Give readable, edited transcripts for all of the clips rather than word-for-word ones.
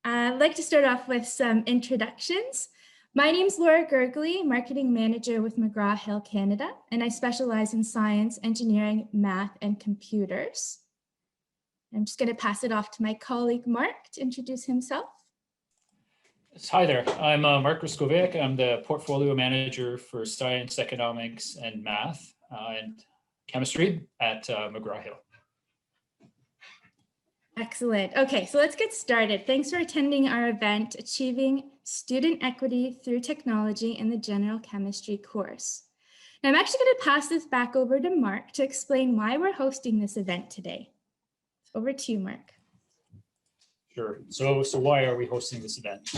I'd like to start off with some introductions. My name's Laura Gergley, Marketing Manager with McGraw Hill, Canada, and I specialize in science, engineering, math, and computers. I'm just going to pass it off to my colleague, Mark, to introduce himself. Hi there, I'm Mark Grzeskowiak. I'm the Portfolio Manager for Science, Economics, and Math and Chemistry at McGraw Hill. Excellent. Okay, so let's get started. Thanks for attending our event, Achieving Student Equity Through Technology in the General Chemistry course. Now, I'm actually going to pass this back over to Mark to explain why we're hosting this event today. Over to you, Mark. Sure. So why are we hosting this event?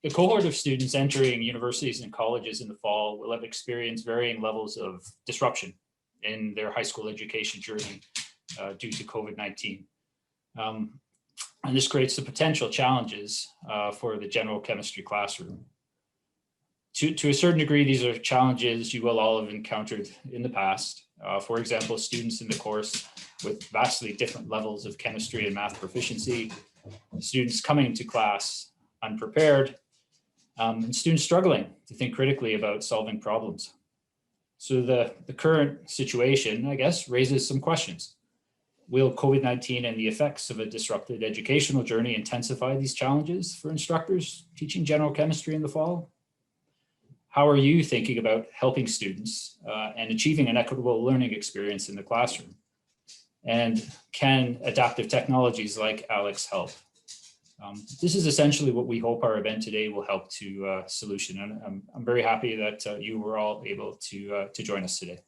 The cohort of students entering universities and colleges in the fall will have experienced varying levels of disruption in their high school education journey due to COVID-19. And this creates the potential challenges for the general chemistry classroom. To a certain degree, these are challenges you will all have encountered in the past. For example, students in the course with vastly different levels of chemistry and math proficiency, students coming to class unprepared, and students struggling to think critically about solving problems. So the current situation, I guess, raises some questions. Will COVID-19 and the effects of a disrupted educational journey intensify these challenges for instructors teaching general chemistry in the fall? How are you thinking about helping students and achieving an equitable learning experience in the classroom? And can adaptive technologies like ALEX help? This is essentially what we hope our event today will help to solution. And I'm very happy that you were all able to join us today.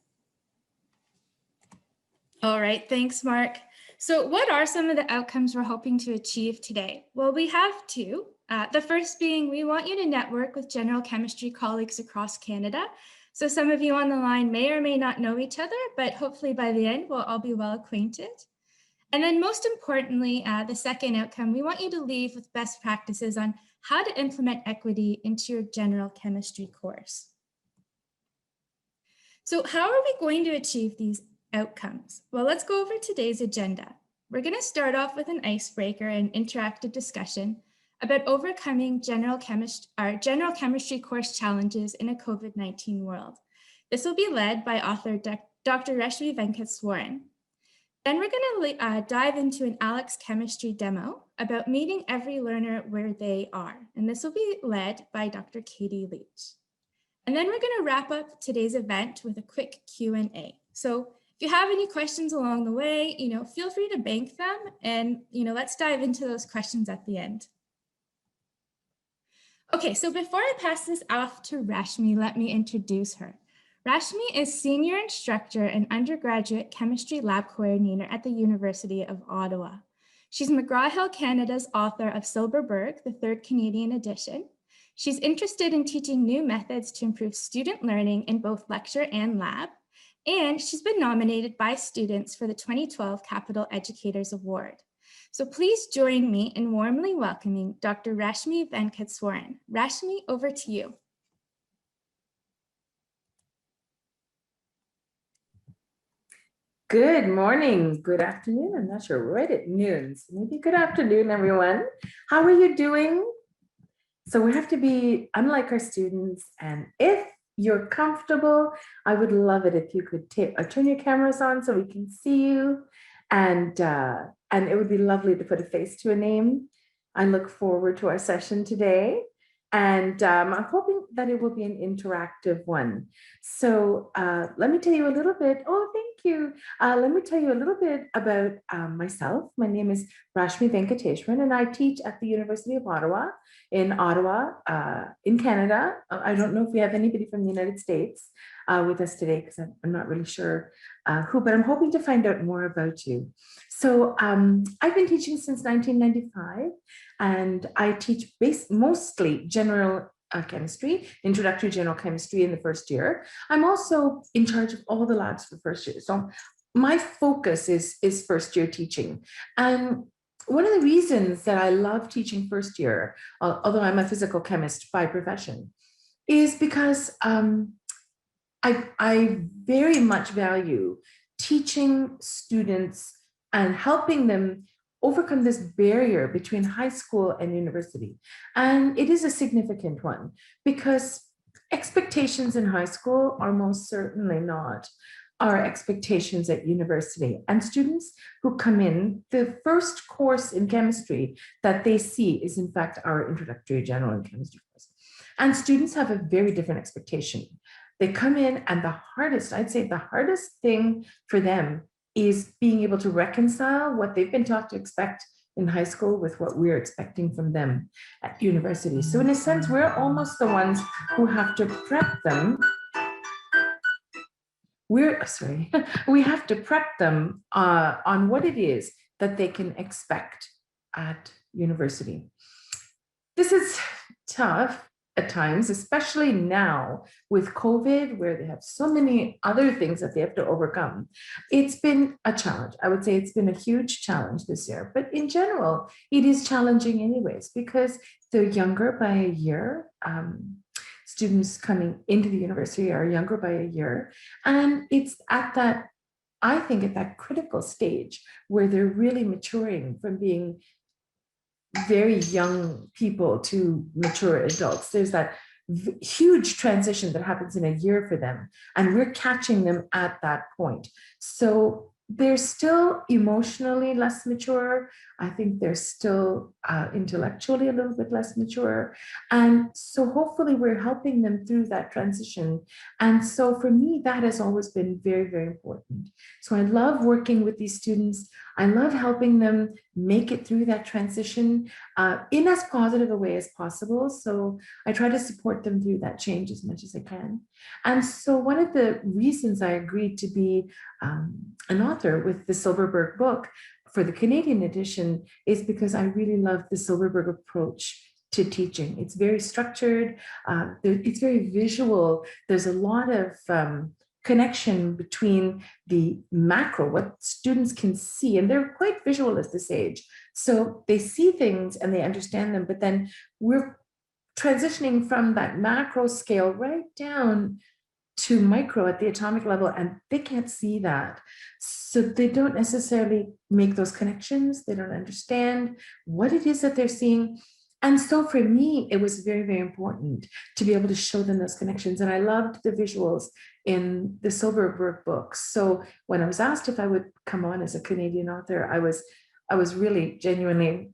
All right, thanks, Mark. So what are some of the outcomes we're hoping to achieve today? Well, we have two. The first being, we want you to network with general chemistry colleagues across Canada. So some of you on the line may or may not know each other, but hopefully by the end, we'll all be well acquainted. And then most importantly, the second outcome, we want you to leave with best practices on how to implement equity into your general chemistry course. So how are we going to achieve these outcomes? Well, let's go over today's agenda. We're going to start off with an icebreaker and interactive discussion about overcoming general chemistry course challenges in a COVID-19 world. This will be led by author Dr. Rashmi Venkateswaran. Then we're going to dive into an ALEX chemistry demo about meeting every learner where they are. And this will be led by Dr. Katie Leach. And then we're going to wrap up today's event with a quick Q&A. So if you have any questions along the way, feel free to bank them and, let's dive into those questions at the end. Okay, so before I pass this off to Rashmi, let me introduce her. Rashmi is Senior Instructor and Undergraduate Chemistry Lab Coordinator at the University of Ottawa. She's McGraw Hill Canada's author of Silberberg, the 3rd Canadian edition. She's interested in teaching new methods to improve student learning in both lecture and lab. And she's been nominated by students for the 2012 Capital Educators Award. So please join me in warmly welcoming Dr. Rashmi Venkateswaran. Rashmi, over to you. Good morning, good afternoon. I'm not sure, right at noon. So maybe good afternoon, everyone. How are you doing? So we have to be unlike our students. And if you're comfortable, I would love it if you could turn your cameras on so we can see you. And it would be lovely to put a face to a name. I look forward to our session today. And I'm hoping that it will be an interactive one. So let me tell you a little bit. Oh, thank you. Let me tell you a little bit about myself. My name is Rashmi Venkateswaran, and I teach at the University of Ottawa, in Canada. I don't know if we have anybody from the United States with us today, because I'm not really sure who, but I'm hoping to find out more about you. So I've been teaching since 1995, and I teach mostly general chemistry, introductory general chemistry in the first year. I'm also in charge of all the labs for first year. So my focus is first year teaching. And one of the reasons that I love teaching first year, although I'm a physical chemist by profession, is because I very much value teaching students and helping them overcome this barrier between high school and university. And it is a significant one because expectations in high school are most certainly not our expectations at university. And students who come in, the first course in chemistry that they see is in fact our introductory general chemistry course. And students have a very different expectation. They come in and the hardest, I'd say the hardest thing for them is being able to reconcile what they've been taught to expect in high school with what we're expecting from them at university. So in a sense, we're almost the ones who have to prep them. We have to prep them on what it is that they can expect at university. This is tough at times, especially now with COVID, where they have so many other things that they have to overcome. It's been a challenge. I would say it's been a huge challenge this year, but in general, it is challenging anyways, because they're younger by a year. Students coming into the university are younger by a year. And it's at that, I think at that critical stage where they're really maturing from being very young people to mature adults. There's that huge transition that happens in a year for them, and we're catching them at that point. So they're still emotionally less mature. I think they're still intellectually a little bit less mature. And so hopefully we're helping them through that transition. And so for me, that has always been very, very important. So I love working with these students. I love helping them make it through that transition in as positive a way as possible. So I try to support them through that change as much as I can. And so one of the reasons I agreed to be an author with the Silberberg book for the Canadian edition is because I really love the Silberberg approach to teaching. It's very structured, it's very visual. There's a lot of connection between the macro, what students can see, and they're quite visual at this age. So they see things and they understand them, but then we're transitioning from that macro scale right down to micro at the atomic level, and they can't see that. So they don't necessarily make those connections. They don't understand what it is that they're seeing. And so for me, it was very, very important to be able to show them those connections. And I loved the visuals in the Silberberg books. So when I was asked if I would come on as a Canadian author, I was really genuinely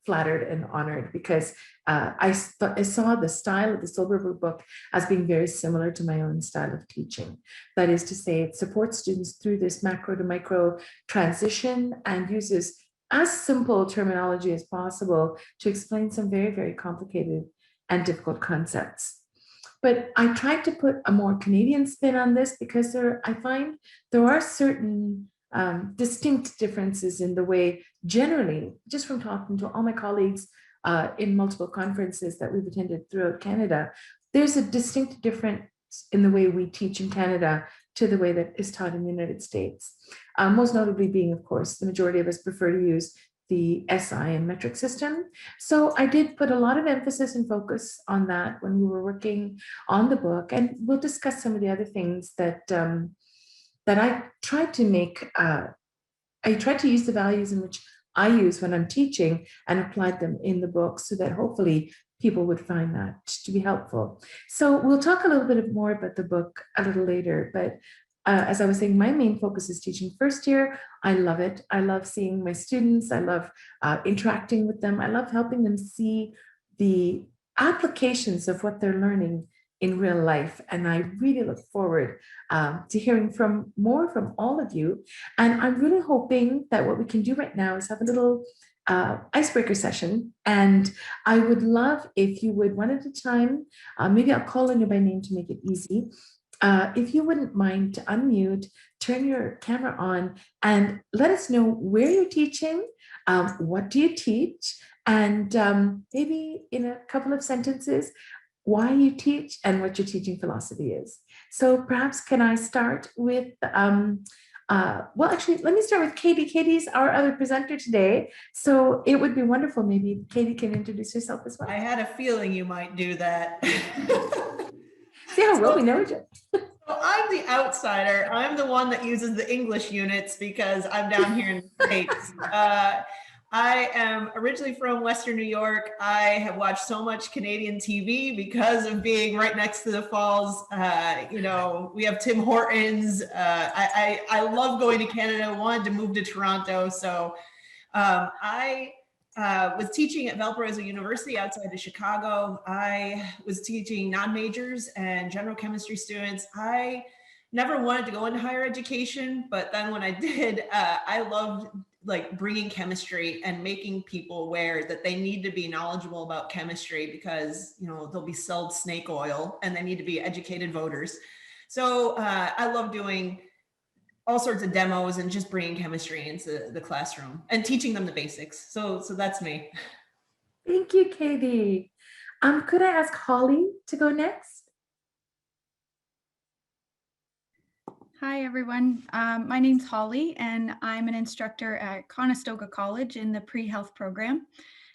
flattered and honored, because I saw the style of the Silberberg book as being very similar to my own style of teaching. That is to say, it supports students through this macro to micro transition and uses as simple terminology as possible to explain some very, very complicated and difficult concepts. But I tried to put a more Canadian spin on this because I find there are certain distinct differences in the way, generally, just from talking to all my colleagues in multiple conferences that we've attended throughout Canada, there's a distinct difference in the way we teach in Canada to the way that is taught in the United States. Most notably being, of course, the majority of us prefer to use the SI and metric system. So I did put a lot of emphasis and focus on that when we were working on the book, and we'll discuss some of the other things that that I tried to make. I tried to use the values in which I use when I'm teaching and applied them in the book so that hopefully people would find that to be helpful. So we'll talk a little bit more about the book a little later, but as I was saying, my main focus is teaching first year. I love it. I love seeing my students. I love interacting with them. I love helping them see the applications of what they're learning in real life. And I really look forward to hearing more from all of you. And I'm really hoping that what we can do right now is have a little icebreaker session. And I would love if you would, one at a time, maybe I'll call on you by name to make it easy. If you wouldn't mind to unmute, turn your camera on, and let us know where you're teaching, what do you teach, and maybe in a couple of sentences, why you teach and what your teaching philosophy is. So perhaps can I start with, well, actually, let me start with Katie. Katie's our other presenter today. So it would be wonderful. Maybe Katie can introduce herself as well. I had a feeling you might do that. See how well we know each other. Well, I'm the outsider. I'm the one that uses the English units because I'm down here in the States. I am originally from Western New York. I have watched so much Canadian TV because of being right next to the falls. You know, we have Tim Hortons. I love going to Canada. I wanted to move to Toronto. So I was teaching at Valparaiso University outside of Chicago. I was teaching non-majors and general chemistry students. I never wanted to go into higher education, but then when I did, I loved like bringing chemistry and making people aware that they need to be knowledgeable about chemistry because, you know, they'll be sold snake oil and they need to be educated voters. So I love doing all sorts of demos and just bringing chemistry into the classroom and teaching them the basics. So that's me. Thank you, Katie. Could I ask Holly to go next? Hi, everyone. My name's Holly, and I'm an instructor at Conestoga College in the pre-health program.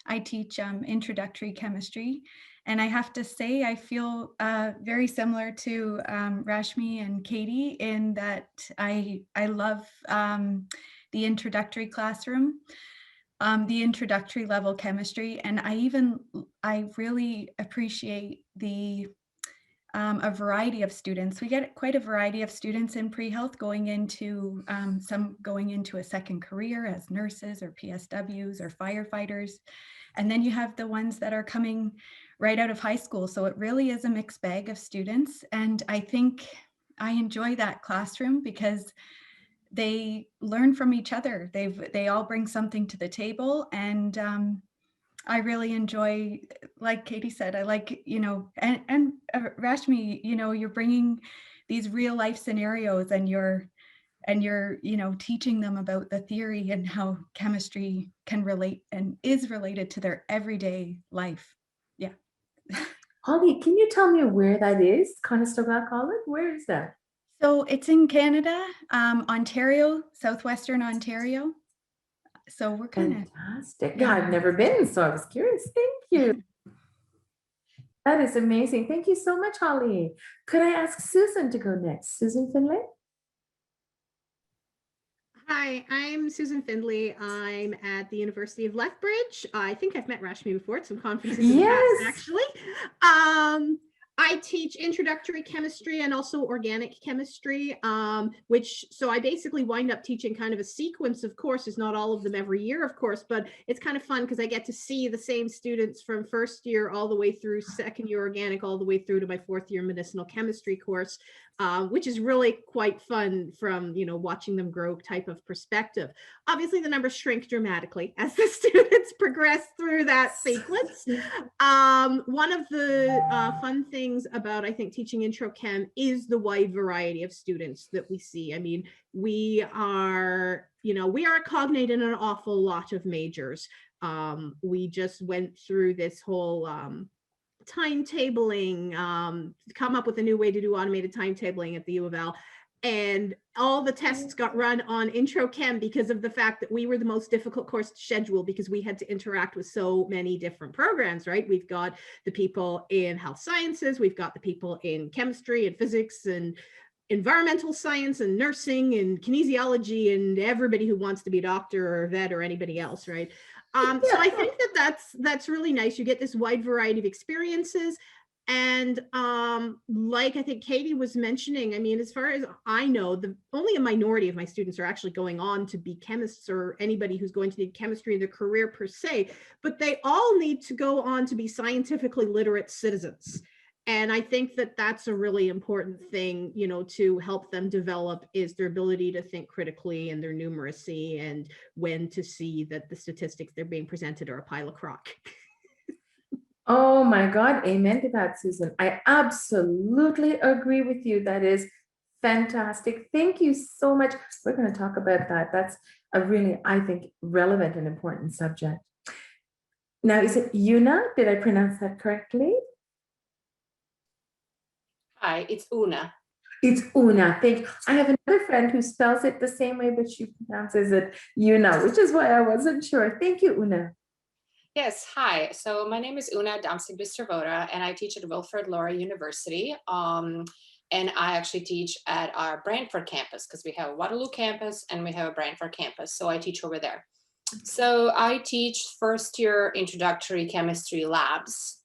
I teach introductory chemistry, and I have to say I feel very similar to Rashmi and Katie in that I love the introductory classroom, the introductory level chemistry, and I really appreciate a variety of students. We get quite a variety of students in pre-health going into some going into a second career as nurses or PSWs or firefighters. And then you have the ones that are coming right out of high school. So it really is a mixed bag of students. And I think I enjoy that classroom because they learn from each other. They all bring something to the table, and I really enjoy, like Katie said, I like, you know, and Rashmi, you know, you're bringing these real life scenarios and you're, you know, teaching them about the theory and how chemistry can relate and is related to their everyday life. Yeah. Holly, can you tell me where that is? Conestoga College? Where is that? So it's in Canada, Ontario, southwestern Ontario. So we're kind of fantastic. Yeah, I've never been, so I was curious. Thank you. That is amazing. Thank you so much, Holly. Could I ask Susan to go next? Susan Findley? Hi, I'm Susan Findley. I'm at the University of Lethbridge. I think I've met Rashmi before at some conferences in the past, actually. I teach introductory chemistry and also organic chemistry, so I basically wind up teaching kind of a sequence of courses, not all of them every year, of course, but it's kind of fun because I get to see the same students from first year all the way through second year organic, all the way through to my fourth year medicinal chemistry course, which is really quite fun from, you know, watching them grow type of perspective. Obviously, the numbers shrink dramatically as the students progress through that sequence. One of the fun things about, I think, teaching intro chem is the wide variety of students that we see. I mean, we are cognate in an awful lot of majors. We just went through this whole timetabling, come up with a new way to do automated timetabling at the U of L. And all the tests got run on intro chem because of the fact that we were the most difficult course to schedule because we had to interact with so many different programs, right? We've got the people in health sciences, we've got the people in chemistry and physics and environmental science and nursing and kinesiology and everybody who wants to be a doctor or a vet or anybody else, right? So I think that's really nice. You get this wide variety of experiences. And like I think Katie was mentioning, I mean, as far as I know, only a minority of my students are actually going on to be chemists or anybody who's going to need chemistry in their career per se, but they all need to go on to be scientifically literate citizens. And I think that that's a really important thing, you know, to help them develop is their ability to think critically and their numeracy and when to see that the statistics they're being presented are a pile of crock. Oh my God, amen to that, Susan. I absolutely agree with you. That is fantastic. Thank you so much. We're going to talk about that. That's a really, I think, relevant and important subject. Now, is it Una? Did I pronounce that correctly? Hi, it's Una. It's Una. Thank you. I have another friend who spells it the same way, but she pronounces it Una, which is why I wasn't sure. Thank you, Una. Yes, hi. So my name is Una Damsig-Bistervoda, and I teach at Wilfrid Laurier University. And and I actually teach at our Brantford campus because we have a Waterloo campus and we have a Brantford campus. So I teach over there. So I teach first year introductory chemistry labs.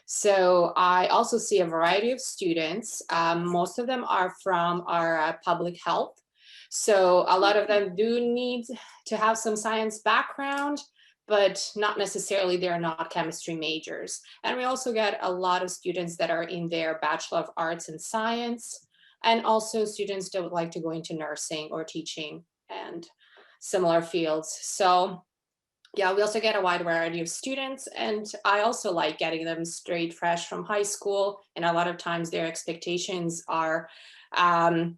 So I also see a variety of students. Most of them are from our public health. So a lot of them do need to have some science background, but not necessarily, they're not chemistry majors. And we also get a lot of students that are in their Bachelor of Arts and Science, and also students that would like to go into nursing or teaching and similar fields. So yeah, we also get a wide variety of students, and I also like getting them straight fresh from high school. And a lot of times their expectations are, I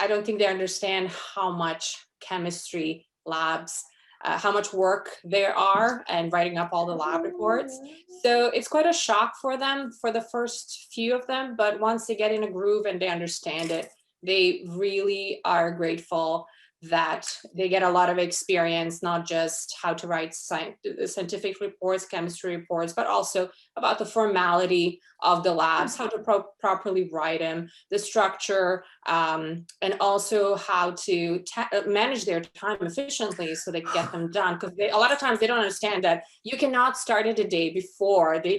don't think they understand how much chemistry labs, how much work there are and writing up all the lab reports. So it's quite a shock for them for the first few of them, but once they get in a groove and they understand it, they really are grateful that they get a lot of experience, not just how to write scientific reports, chemistry reports, but also about the formality of the labs, how to properly write them, the structure, and also how to manage their time efficiently so they get them done. Because a lot of times they don't understand that you cannot start it a day before. They're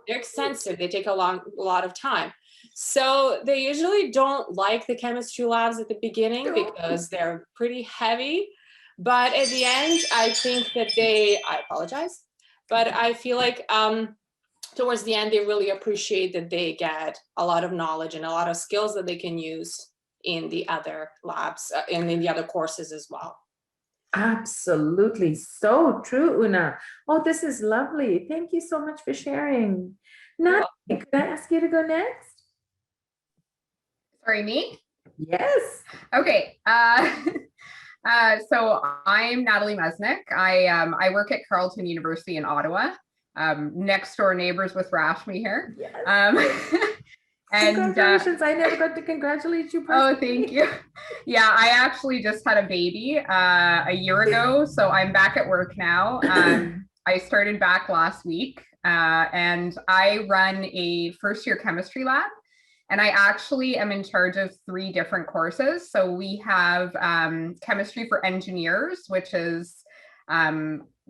extensive, they take a lot of time. So they usually don't like the chemistry labs at the beginning because they're pretty heavy. But at the end, I think that I apologize, but I feel like towards the end, they really appreciate that they get a lot of knowledge and a lot of skills that they can use in the other labs and in the other courses as well. Absolutely. So true, Una. Oh, this is lovely. Thank you so much for sharing. Natalie, could I ask you to go next? Sorry, me? Yes. Okay. So I'm Natalie Mesnick. I work at Carleton University in Ottawa, next door neighbors with Rashmi here. Yes. And congratulations. I never got to congratulate you personally. Oh, thank you. Yeah, I actually just had a baby a year ago, so I'm back at work now. I started back last week, and I run a first year chemistry lab. And I actually am in charge of 3 different courses. So we have chemistry for engineers, which is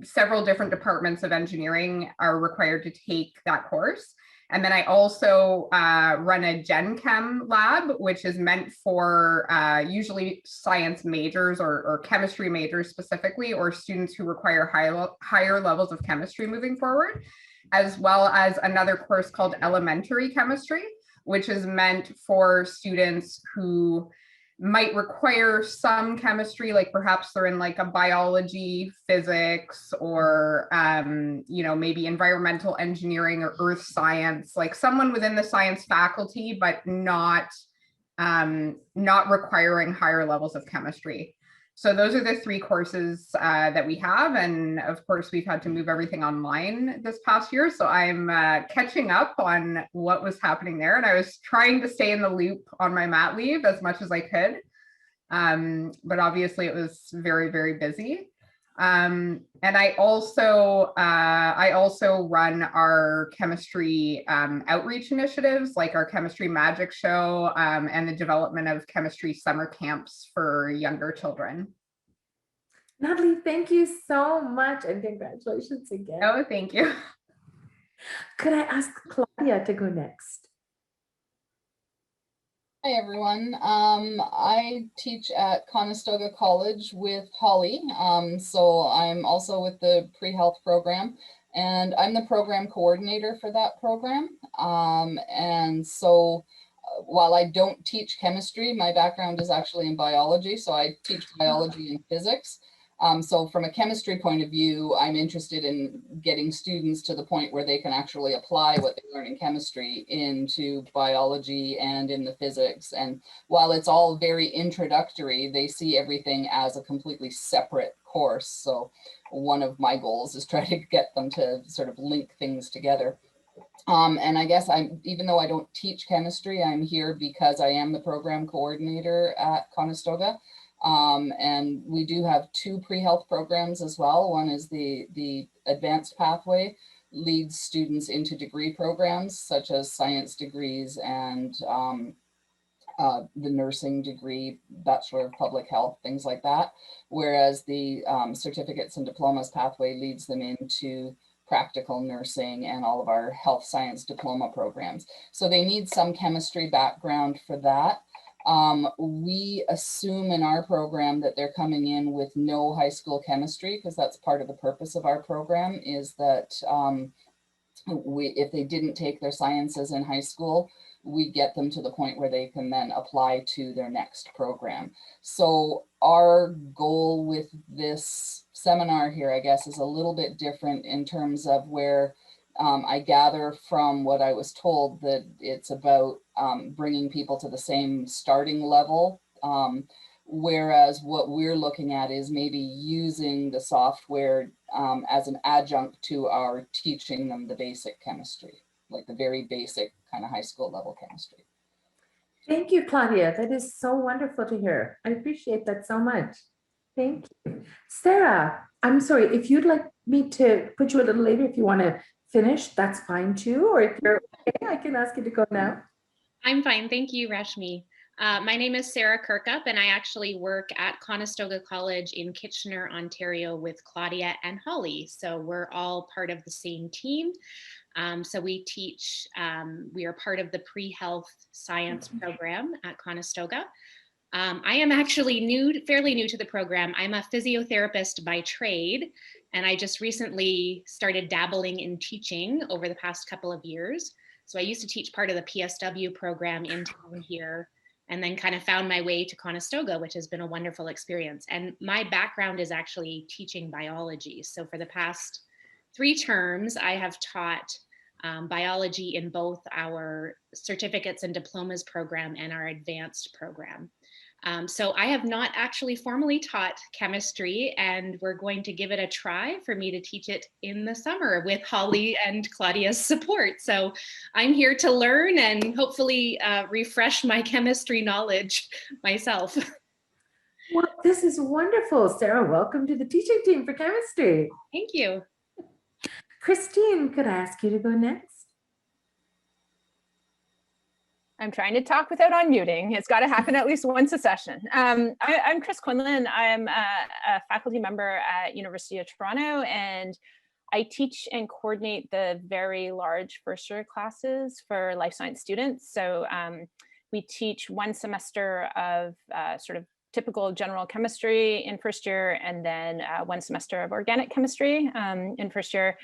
several different departments of engineering are required to take that course. And then I also run a Gen Chem lab, which is meant for usually science majors or chemistry majors specifically, or students who require higher levels of chemistry moving forward, as well as another course called Elementary Chemistry, which is meant for students who might require some chemistry, like perhaps they're in like a biology, physics, or maybe environmental engineering or earth science, like someone within the science faculty, but not requiring higher levels of chemistry. So those are the 3 courses that we have. And of course, we've had to move everything online this past year. So I'm catching up on what was happening there. And I was trying to stay in the loop on my mat leave as much as I could. But obviously it was very, very busy. And I also run our chemistry outreach initiatives, like our chemistry magic show and the development of chemistry summer camps for younger children. Natalie, thank you so much and congratulations again. Oh, thank you. Could I ask Claudia to go next? Hi, everyone. I teach at Conestoga College with Holly. So I'm also with the pre-health program, and I'm the program coordinator for that program. And so while I don't teach chemistry, my background is actually in biology. So I teach biology and physics. So from a chemistry point of view, I'm interested in getting students to the point where they can actually apply what they learn in chemistry into biology and in the physics. And while it's all very introductory, they see everything as a completely separate course. So one of my goals is try to get them to sort of link things together. And I guess even though I don't teach chemistry, I'm here because I am the program coordinator at Conestoga. And we do have 2 pre-health programs as well. One is the advanced pathway, leads students into degree programs such as science degrees and the nursing degree, Bachelor of Public Health, things like that. Whereas the certificates and diplomas pathway leads them into practical nursing and all of our health science diploma programs. So they need some chemistry background for that. We assume in our program that they're coming in with no high school chemistry, because that's part of the purpose of our program, is that if they didn't take their sciences in high school, we get them to the point where they can then apply to their next program. So our goal with this seminar here, I guess, is a little bit different in terms of where I gather from what I was told that it's about bringing people to the same starting level. Whereas what we're looking at is maybe using the software as an adjunct to our teaching them the basic chemistry, like the very basic kind of high school level chemistry. Thank you, Claudia. That is so wonderful to hear. I appreciate that so much. Thank you. Sarah, I'm sorry, if you'd like me to put you a little later, if you want to finish, that's fine too. Or if you're okay, I can ask you to go now. I'm fine. Thank you, Rashmi. My name is Sarah Kirkup, and I actually work at Conestoga College in Kitchener, Ontario with Claudia and Holly. So we're all part of the same team. So we teach, we are part of the pre-health science program at Conestoga. I am actually fairly new to the program. I'm a physiotherapist by trade, and I just recently started dabbling in teaching over the past couple of years. So I used to teach part of the PSW program in town here, and then kind of found my way to Conestoga, which has been a wonderful experience. And my background is actually teaching biology. So for the past 3 terms, I have taught biology in both our certificates and diplomas program and our advanced program. So I have not actually formally taught chemistry, and we're going to give it a try for me to teach it in the summer with Holly and Claudia's support. So I'm here to learn and hopefully refresh my chemistry knowledge myself. Well, this is wonderful. Sarah, welcome to the teaching team for chemistry. Thank you. Christine, could I ask you to go next? I'm trying to talk without unmuting. It's got to happen at least once a session. I'm Chris Quinlan. I'm a faculty member at University of Toronto, and I teach and coordinate the very large first year classes for life science students. So we teach 1 semester of sort of typical general chemistry in first year, and then 1 semester of organic chemistry in first year.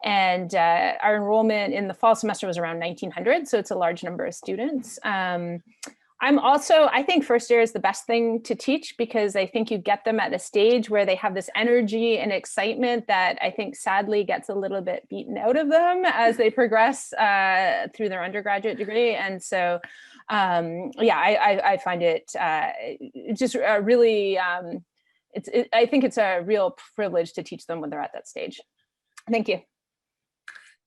And our enrollment in the fall semester was around 1,900, so it's a large number of students. I think first year is the best thing to teach, because I think you get them at a stage where they have this energy and excitement that I think sadly gets a little bit beaten out of them as they progress through their undergraduate degree. And so, I find it just really, I think it's a real privilege to teach them when they're at that stage. Thank you.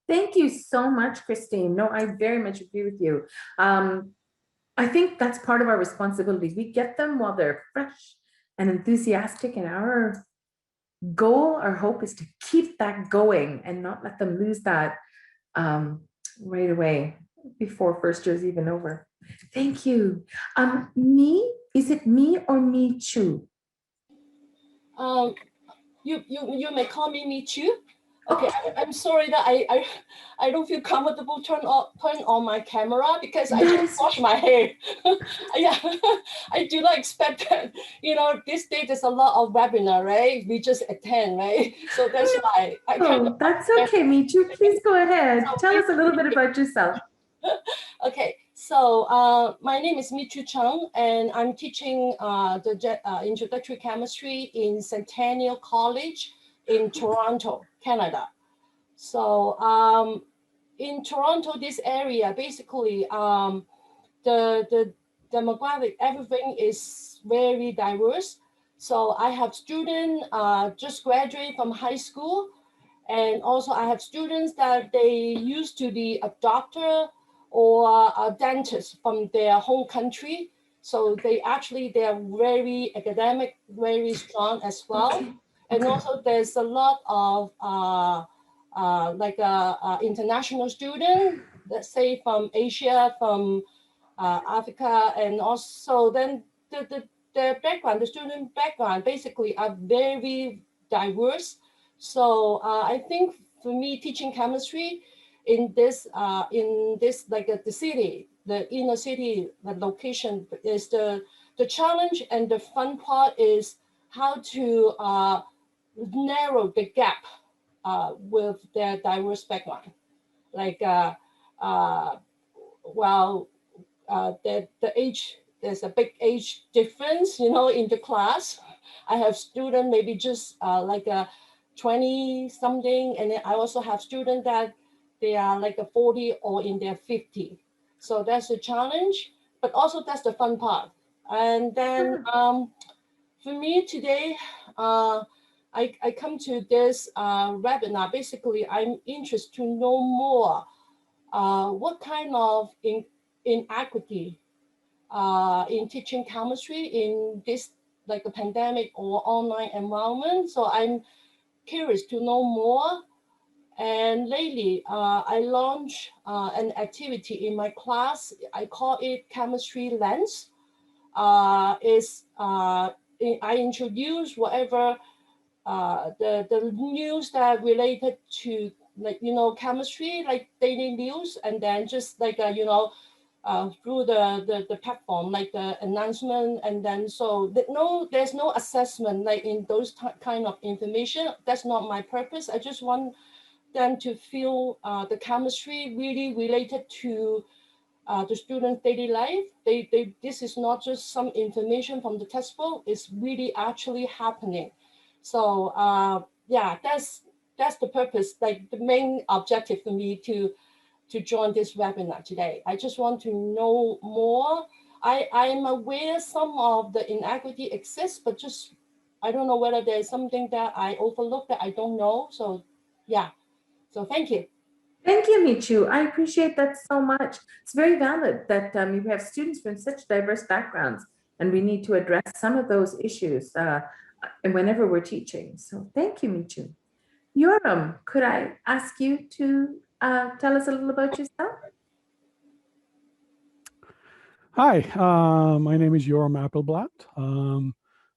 Thank you so much, Christine. No, I very much agree with you. I think that's part of our responsibility. We get them while they're fresh and enthusiastic, and our goal, our hope is to keep that going and not let them lose that right away before first year is even over. Thank you. Is it me or me Chu? You may call me Chu. Okay, I'm sorry that I don't feel comfortable turn on my camera because I just wash my hair. Yeah, I do not expect that. This day there's a lot of webinar, right? We just attend, right? So that's why I can't. That's okay, Michu. Please go ahead. Tell us a little bit about yourself. Okay, so my name is Michu Chung, and I'm teaching the introductory chemistry in Centennial College in Toronto, Canada. So in Toronto, this area, basically the demographic, everything is very diverse. So I have students just graduate from high school, and also I have students that they used to be a doctor or a dentist from their home country. So they are very academic, very strong as well. And also there's a lot of like a international student, let's say from Asia, from Africa, and also then the background, the student background basically are very diverse. So I think for me, teaching chemistry in this like the city, the inner city, the location is the challenge, and the fun part is how to narrow the gap with their diverse background. Like the age, there's a big age difference, you know, in the class. I have students maybe just like a 20 something, and then I also have students that they are like a 40 or in their 50. So that's a challenge, but also that's the fun part. And then for me today, I come to this webinar. Basically, I'm interested to know more what kind of inequity in teaching chemistry in this like a pandemic or online environment. So I'm curious to know more. And lately, I launched an activity in my class. I call it Chemistry Lens. I introduce whatever the news that related to, like, you know, chemistry, like daily news, and then just like you know, through the platform, like the announcement, and then so there's no assessment like in those kind of information. That's not my purpose. I just want them to feel the chemistry really related to the student's daily life. This is not just some information from the textbook. It's really actually happening. So yeah, that's the purpose, like the main objective for me to join this webinar today. I just want to know more. I'm aware some of the inequity exists, but just I don't know whether there's something that I overlooked that I don't know. So yeah, so thank you. Thank you, Michu. I appreciate that so much. It's very valid that you have students from such diverse backgrounds, and we need to address some of those issues and whenever we're teaching. So thank you, Michu. Yoram, could I ask you to tell us a little about yourself? Hi, my name is Yoram Appelblatt.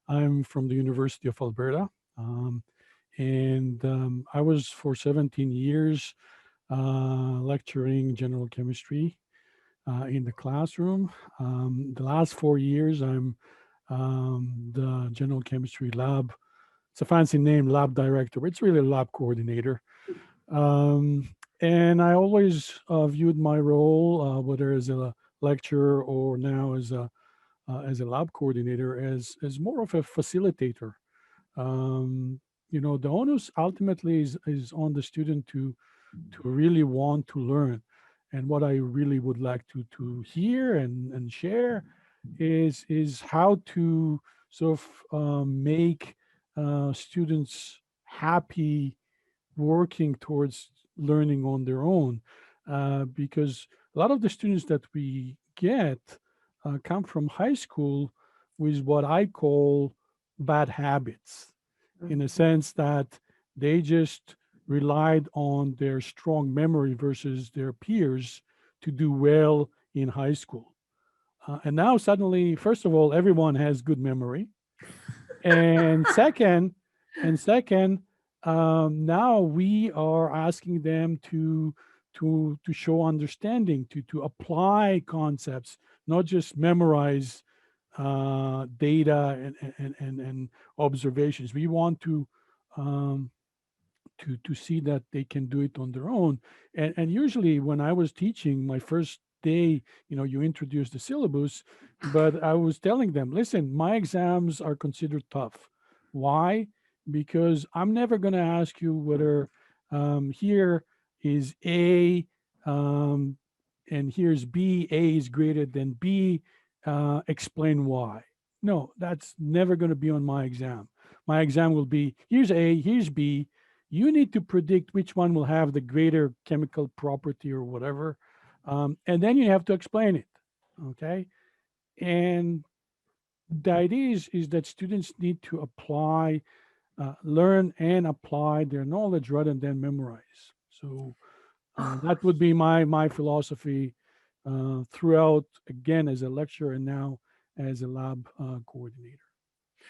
I'm from the University of Alberta, and I was for 17 years lecturing general chemistry in the classroom. The last 4 years, I'm the general chemistry lab. It's a fancy name, lab director, but it's really a lab coordinator. And I always viewed my role, whether as a lecturer or now as a lab coordinator, as more of a facilitator. You know, the onus ultimately is on the student to really want to learn. And what I really would like to hear and share is how to sort of make students happy working towards learning on their own, because a lot of the students that we get come from high school with what I call bad habits, in a sense that they just relied on their strong memory versus their peers to do well in high school. And now suddenly, first of all, everyone has good memory. And second, now we are asking them to show understanding, to apply concepts, not just memorize data and observations. We want to see that they can do it on their own. And usually when I was teaching my first day, you know, you introduce the syllabus, but I was telling them, listen, my exams are considered tough. Why? Because I'm never going to ask you whether here is A and here's B, A is greater than B, explain why. No, that's never going to be on my exam. My exam will be, here's A, here's B. You need to predict which one will have the greater chemical property or whatever. And then you have to explain it, okay? And the idea is that students need to apply learn and apply their knowledge rather than memorize. So that would be my philosophy throughout, again, as a lecturer and now as a lab coordinator.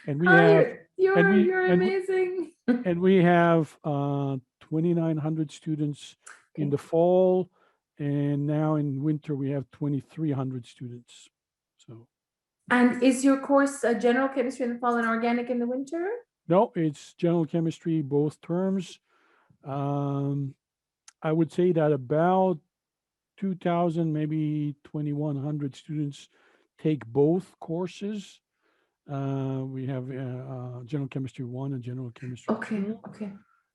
And we have, You're amazing. and we have 2,900 students in the fall, and now in winter we have 2,300 students. So. And is your course general chemistry in the fall and organic in the winter? No, it's general chemistry, both terms. I would say that about 2,000, maybe 2,100 students take both courses. We have general chemistry 1 and general chemistry 2. Okay.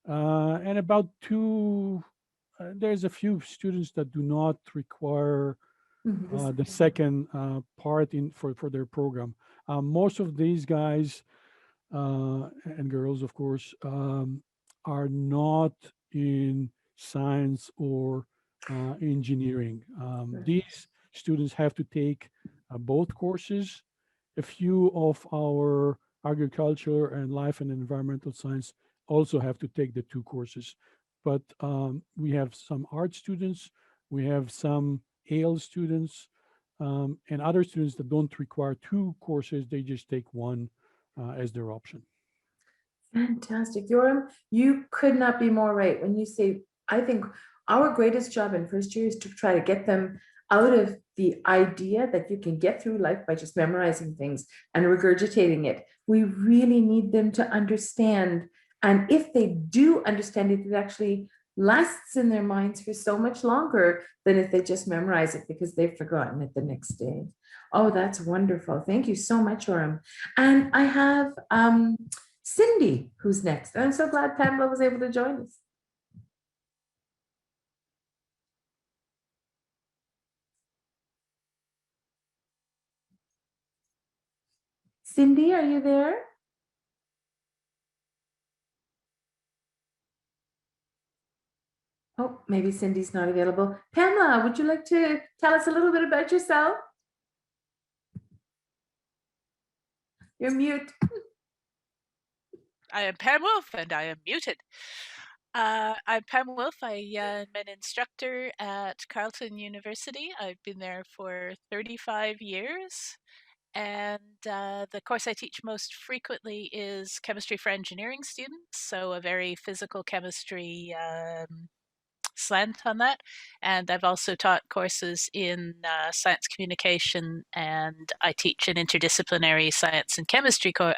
And about there's a few students that do not require the second part for their program. Most of these guys and girls, of course, are not in science or engineering. These students have to take both courses. A few of our agriculture and life and environmental science also have to take the 2 courses. But we have some art students, we have some AL students, and other students that don't require 2 courses, they just take 1 as their option. Fantastic. Yoram, you could not be more right when you say, I think our greatest job in first year is to try to get them out of the idea that you can get through life by just memorizing things and regurgitating it. We really need them to understand. And if they do understand it, it actually lasts in their minds for so much longer than if they just memorize it because they've forgotten it the next day. Oh, that's wonderful. Thank you so much, Yoram. And I have Cindy, who's next. And I'm so glad Pamela was able to join us. Cindy, are you there? Oh, maybe Cindy's not available. Pamela, would you like to tell us a little bit about yourself? You're mute. I am Pam Wolf and I am muted. I'm Pam Wolf. I am an instructor at Carleton University. I've been there for 35 years. And the course I teach most frequently is chemistry for engineering students. So a very physical chemistry slant on that. And I've also taught courses in science communication, and I teach an interdisciplinary science and chemistry course,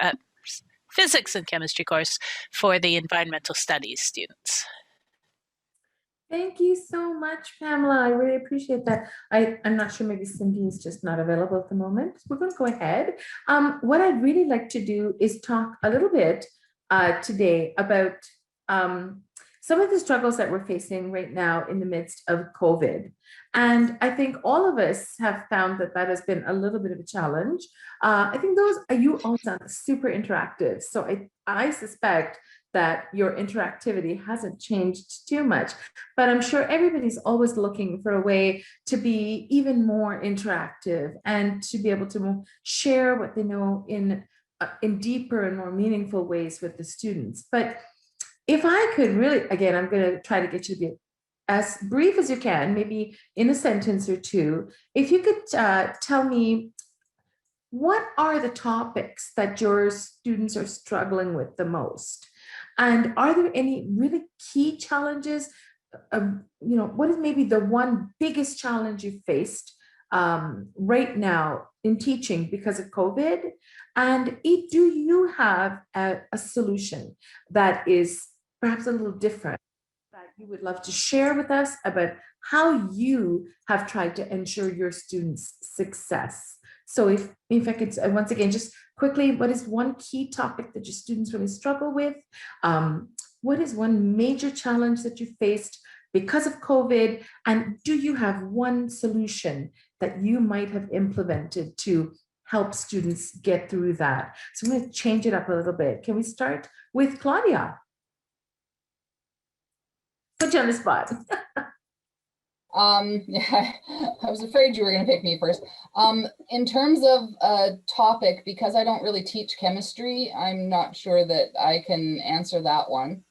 physics and chemistry course for the environmental studies students. Thank you so much, Pamela. I really appreciate that. I'm not sure, maybe Cindy is just not available at the moment. We're going to go ahead. What I'd really like to do is talk a little bit today about some of the struggles that we're facing right now in the midst of COVID. And I think all of us have found that that has been a little bit of a challenge. I think you all sound super interactive. So I suspect that your interactivity hasn't changed too much, but I'm sure everybody's always looking for a way to be even more interactive and to be able to share what they know in deeper and more meaningful ways with the students. But if I could really, again, I'm going to try to get you to be as brief as you can, maybe in a sentence or two. If you could tell me, what are the topics that your students are struggling with the most? And are there any really key challenges? What is maybe the one biggest challenge you faced right now in teaching because of COVID? And do you have a solution that is perhaps a little different that you would love to share with us about how you have tried to ensure your students' success? So if I could, once again, just quickly, what is one key topic that your students really struggle with? What is one major challenge that you faced because of COVID? And do you have one solution that you might have implemented to help students get through that? So I'm going to change it up a little bit. Can we start with Claudia? Put you on the spot. Yeah, I was afraid you were going to pick me first. In terms of a topic, because I don't really teach chemistry, I'm not sure that I can answer that one.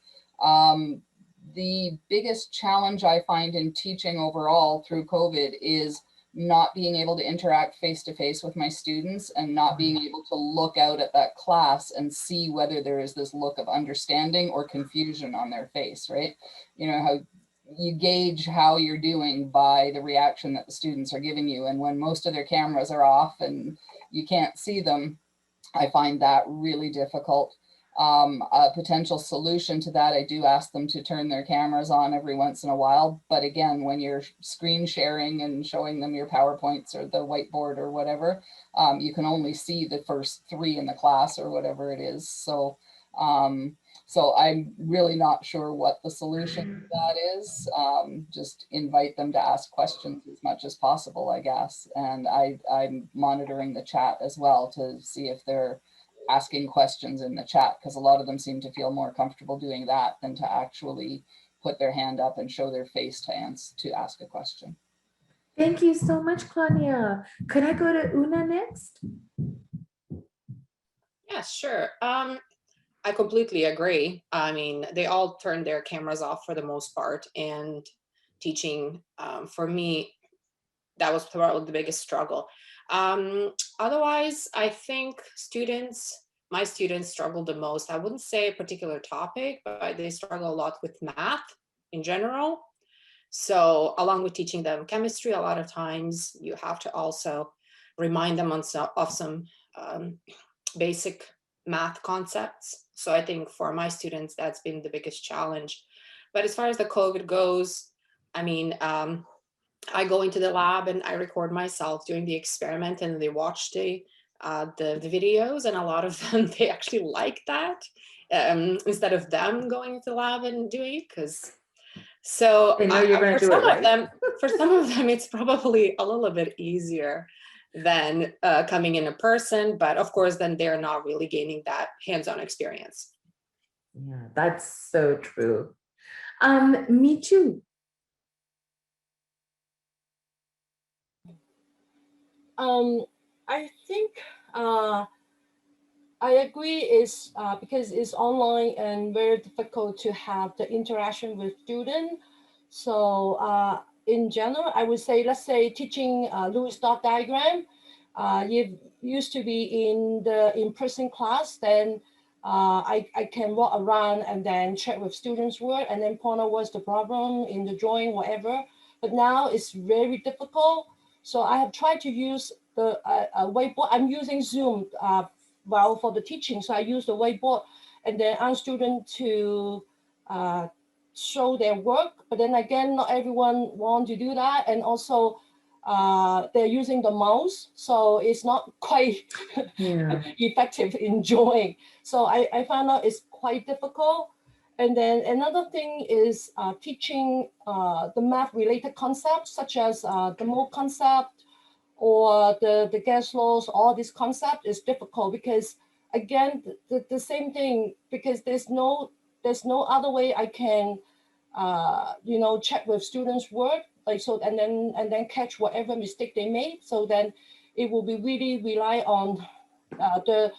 The biggest challenge I find in teaching overall through COVID is not being able to interact face to face with my students and not being able to look out at that class and see whether there is this look of understanding or confusion on their face, right? You know, how you gauge how you're doing by the reaction that the students are giving you. And when most of their cameras are off and you can't see them, I find that really difficult. A potential solution to that, I do ask them to turn their cameras on every once in a while. But again, when you're screen sharing and showing them your PowerPoints or the whiteboard or whatever, you can only see the first 3 in the class or whatever it is. So, so I'm really not sure what the solution to that is. Just invite them to ask questions as much as possible, I guess. And I'm monitoring the chat as well to see if they're asking questions in the chat, because a lot of them seem to feel more comfortable doing that than to actually put their hand up and show their face to ask a question. Thank you so much, Claudia. Could I go to Una next? Yeah, sure. I completely agree. I mean, they all turn their cameras off for the most part, and teaching, for me, that was probably the biggest struggle. Otherwise, I think my students struggle the most. I wouldn't say a particular topic, but they struggle a lot with math in general. So along with teaching them chemistry, a lot of times you have to also remind them of some basic math concepts. So I think for my students, that's been the biggest challenge. But as far as the COVID goes, I mean, I go into the lab and I record myself doing the experiment, and they watch the videos, and a lot of them, they actually like that instead of them going into the lab and doing it, because so for some of them, it's probably a little bit easier than coming in person, but of course, then they're not really gaining that hands-on experience. Yeah, that's so true. Me too. I think I agree is because it's online and very difficult to have the interaction with students. So in general, I would say, let's say teaching Lewis dot diagram, you used to be in the in-person class, then I can walk around and then check with students' work and then point out what's the problem in the drawing, whatever. But now it's very difficult. So I have tried to use the whiteboard. I'm using Zoom well for the teaching. So I use the whiteboard and then ask students to show their work. But then again, not everyone wants to do that. And also they're using the mouse. So it's not quite effective in drawing. So I found out it's quite difficult. And then another thing is teaching the math related concepts, such as the mole concept or the gas laws. All this concept is difficult because, again, the same thing, because there's no other way I can check with students' work, like, so, and then catch whatever mistake they made. So then it will be really rely on the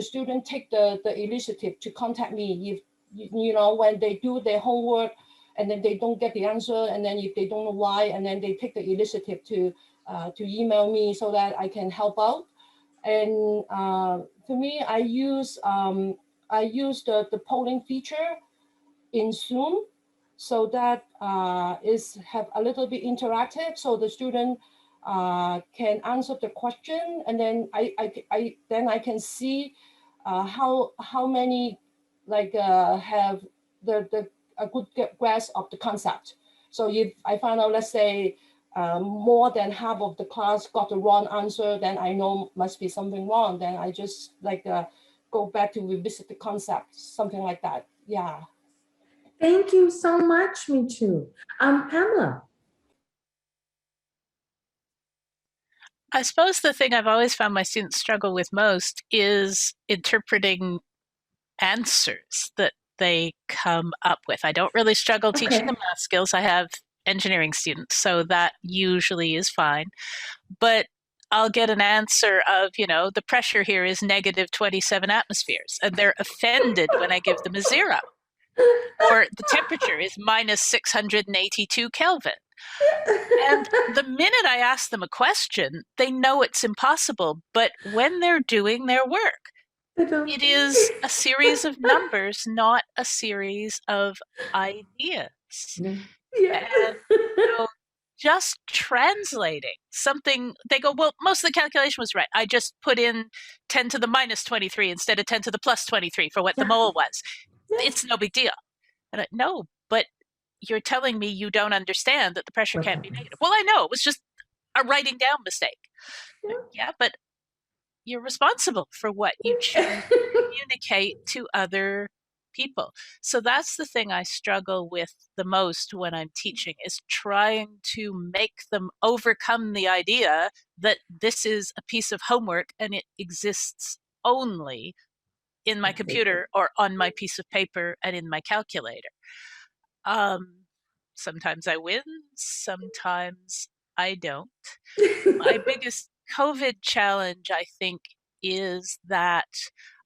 student take the initiative to contact me if when they do their homework and then they don't get the answer, and then if they don't know why, and then they take the initiative to email me so that I can help out. And for me, I use the polling feature in Zoom, so that is have a little bit interactive, so the student can answer the question, and then I can see how many have a good grasp of the concept. So if I find out, let's say, more than half of the class got the wrong answer, then I know must be something wrong. Then I just go back to revisit the concept, something like that. Yeah. Thank you so much, Michu. Pamela. I suppose the thing I've always found my students struggle with most is interpreting answers that they come up with. I don't really struggle teaching them math skills. I have engineering students, so that usually is fine. But I'll get an answer of, the pressure here is negative 27 atmospheres, and they're offended when I give them a 0. Or the temperature is minus 682 Kelvin. And the minute I ask them a question, they know it's impossible. But when they're doing their work, it is a series of numbers, not a series of ideas. Yeah. And just translating something, they go, well, most of the calculation was right. I just put in 10 to the minus 23 instead of 10 to the plus 23 for what the mole was. It's no big deal. And no, but you're telling me you don't understand that the pressure can't be negative. Well, I know, it was just a writing down mistake. Yeah, but you're responsible for what you choose to communicate to other people. So that's the thing I struggle with the most when I'm teaching, is trying to make them overcome the idea that this is a piece of homework and it exists only in my computer or on my piece of paper and in my calculator. Sometimes I win, sometimes I don't. My biggest COVID challenge, I think, is that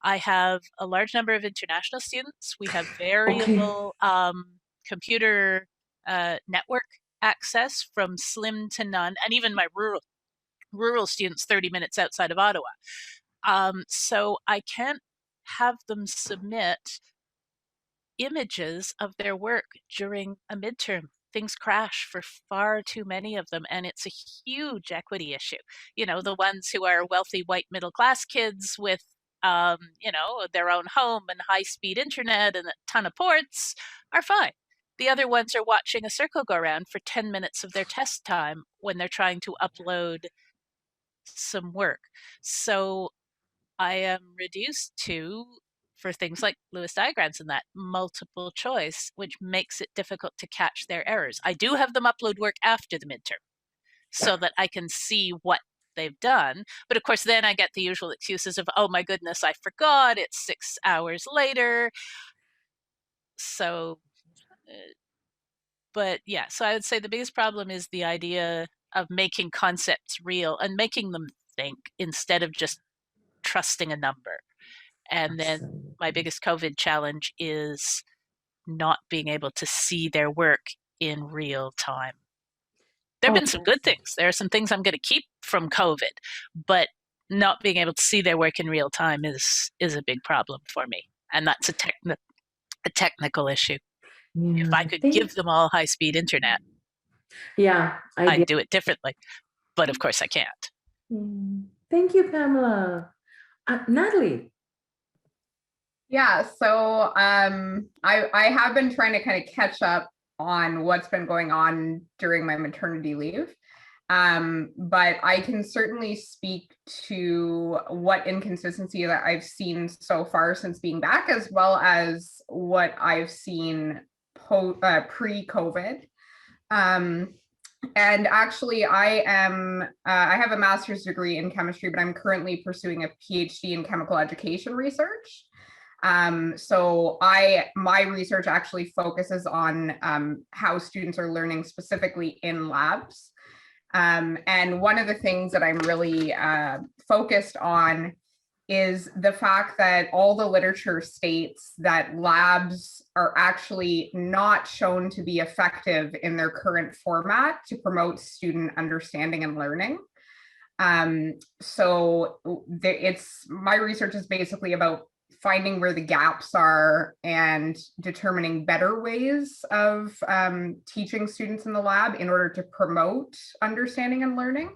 I have a large number of international students. We have variable computer network access from slim to none, and even my rural students 30 minutes outside of Ottawa. So I can't have them submit images of their work during a midterm. Things crash for far too many of them, and it's a huge equity issue. The ones who are wealthy white middle class kids with their own home and high-speed internet and a ton of ports are fine. The other ones are watching a circle go around for 10 minutes of their test time when they're trying to upload some work. So I am reduced to, for things like Lewis diagrams and that, multiple choice, which makes it difficult to catch their errors. I do have them upload work after the midterm so that I can see what they've done. But of course, then I get the usual excuses of, oh my goodness, I forgot, it's 6 hours later. So, but yeah, so I would say the biggest problem is the idea of making concepts real and making them think instead of just trusting a number. And then my biggest COVID challenge is not being able to see their work in real time. There have been some good things. There are some things I'm going to keep from COVID, but not being able to see their work in real time is a big problem for me. And that's a technical issue. If I could give them all high-speed internet, I'd do it differently. But of course I can't. Thank you, Pamela. Natalie. Yeah, so I have been trying to kind of catch up on what's been going on during my maternity leave. But I can certainly speak to what inconsistency that I've seen so far since being back, as well as what I've seen pre-COVID. And actually, I have a master's degree in chemistry, but I'm currently pursuing a PhD in chemical education research. So my research actually focuses on how students are learning specifically in labs. And one of the things that I'm really focused on is the fact that all the literature states that labs are actually not shown to be effective in their current format to promote student understanding and learning. So my research is basically about finding where the gaps are and determining better ways of teaching students in the lab in order to promote understanding and learning.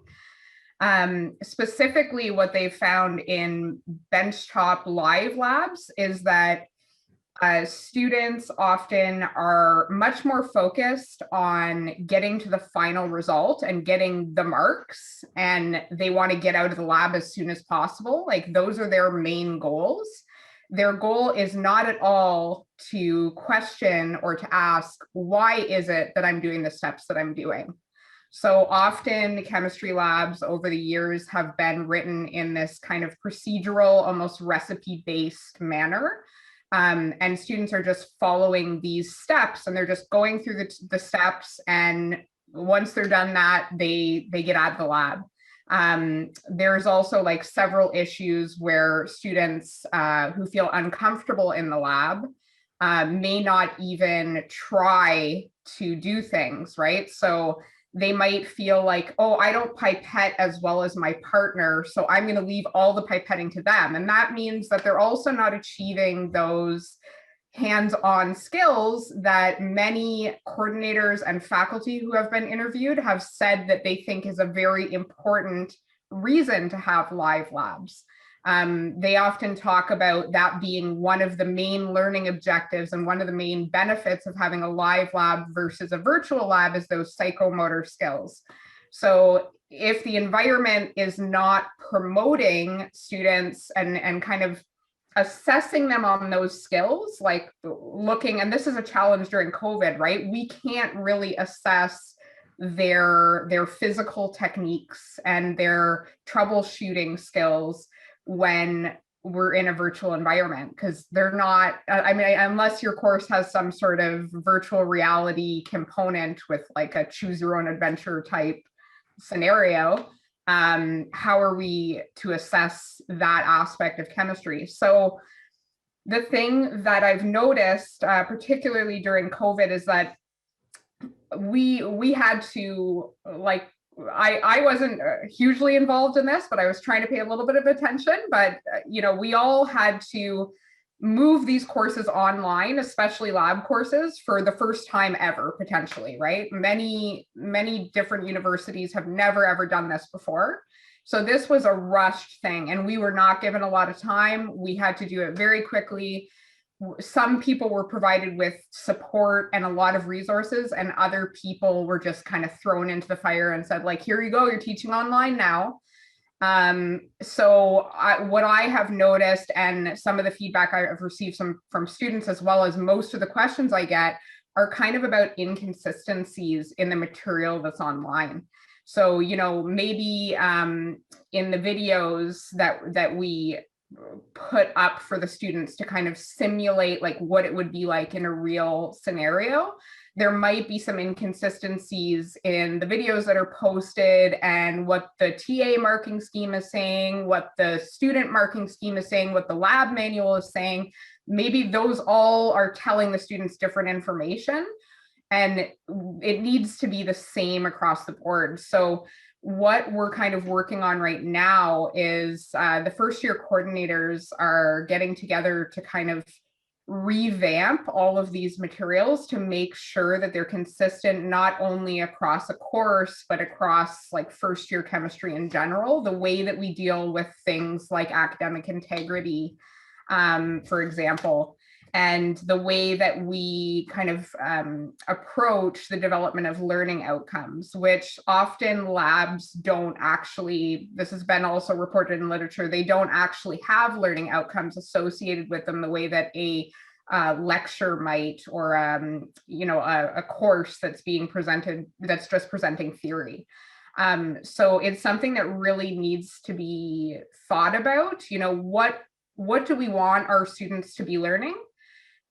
Specifically, what they found in benchtop live labs is that students often are much more focused on getting to the final result and getting the marks, and they want to get out of the lab as soon as possible. Like, those are their main goals. Their goal is not at all to question or to ask, why is it that I'm doing the steps that I'm doing? So often chemistry labs over the years have been written in this kind of procedural, almost recipe-based manner. And students are just following these steps, and they're just going through the steps. And once they're done that, they get out of the lab. There's also like several issues where students who feel uncomfortable in the lab may not even try to do things, right? So they might feel like, oh, I don't pipette as well as my partner, so I'm going to leave all the pipetting to them. And that means that they're also not achieving those hands-on skills that many coordinators and faculty who have been interviewed have said that they think is a very important reason to have live labs. They often talk about that being one of the main learning objectives, and one of the main benefits of having a live lab versus a virtual lab is those psychomotor skills. So if the environment is not promoting students and kind of assessing them on those skills, like looking, and this is a challenge during COVID, right? We can't really assess their physical techniques and their troubleshooting skills when we're in a virtual environment, because they're not, I mean, unless your course has some sort of virtual reality component with like a choose your own adventure type scenario, how are we to assess that aspect of chemistry? So the thing that I've noticed, particularly during COVID, is that we had to, like, I wasn't hugely involved in this, but I was trying to pay a little bit of attention. But, you know, we all had to move these courses online, especially lab courses, for the first time ever, potentially, right? Many different universities have never, ever done this before. So this was a rushed thing, and we were not given a lot of time. We had to do it very quickly. Some people were provided with support and a lot of resources, and other people were just kind of thrown into the fire and said, like, here you go, you're teaching online now. So what I have noticed, and some of the feedback I've received from students, as well as most of the questions I get, are kind of about inconsistencies in the material that's online. So, you know, maybe in the videos that we put up for the students to kind of simulate like what it would be like in a real scenario, there might be some inconsistencies in the videos that are posted and what the TA marking scheme is saying, what the student marking scheme is saying, what the lab manual is saying. Maybe those all are telling the students different information, and it needs to be the same across the board. So what we're kind of working on right now is the first year coordinators are getting together to kind of revamp all of these materials to make sure that they're consistent, not only across a course, but across like first year chemistry in general, the way that we deal with things like academic integrity, for example, and the way that we kind of approach the development of learning outcomes, which often labs don't actually, this has been also reported in literature, they don't actually have learning outcomes associated with them the way that a lecture might, or you know, a course that's being presented, that's just presenting theory. So it's something that really needs to be thought about. You know, what do we want our students to be learning?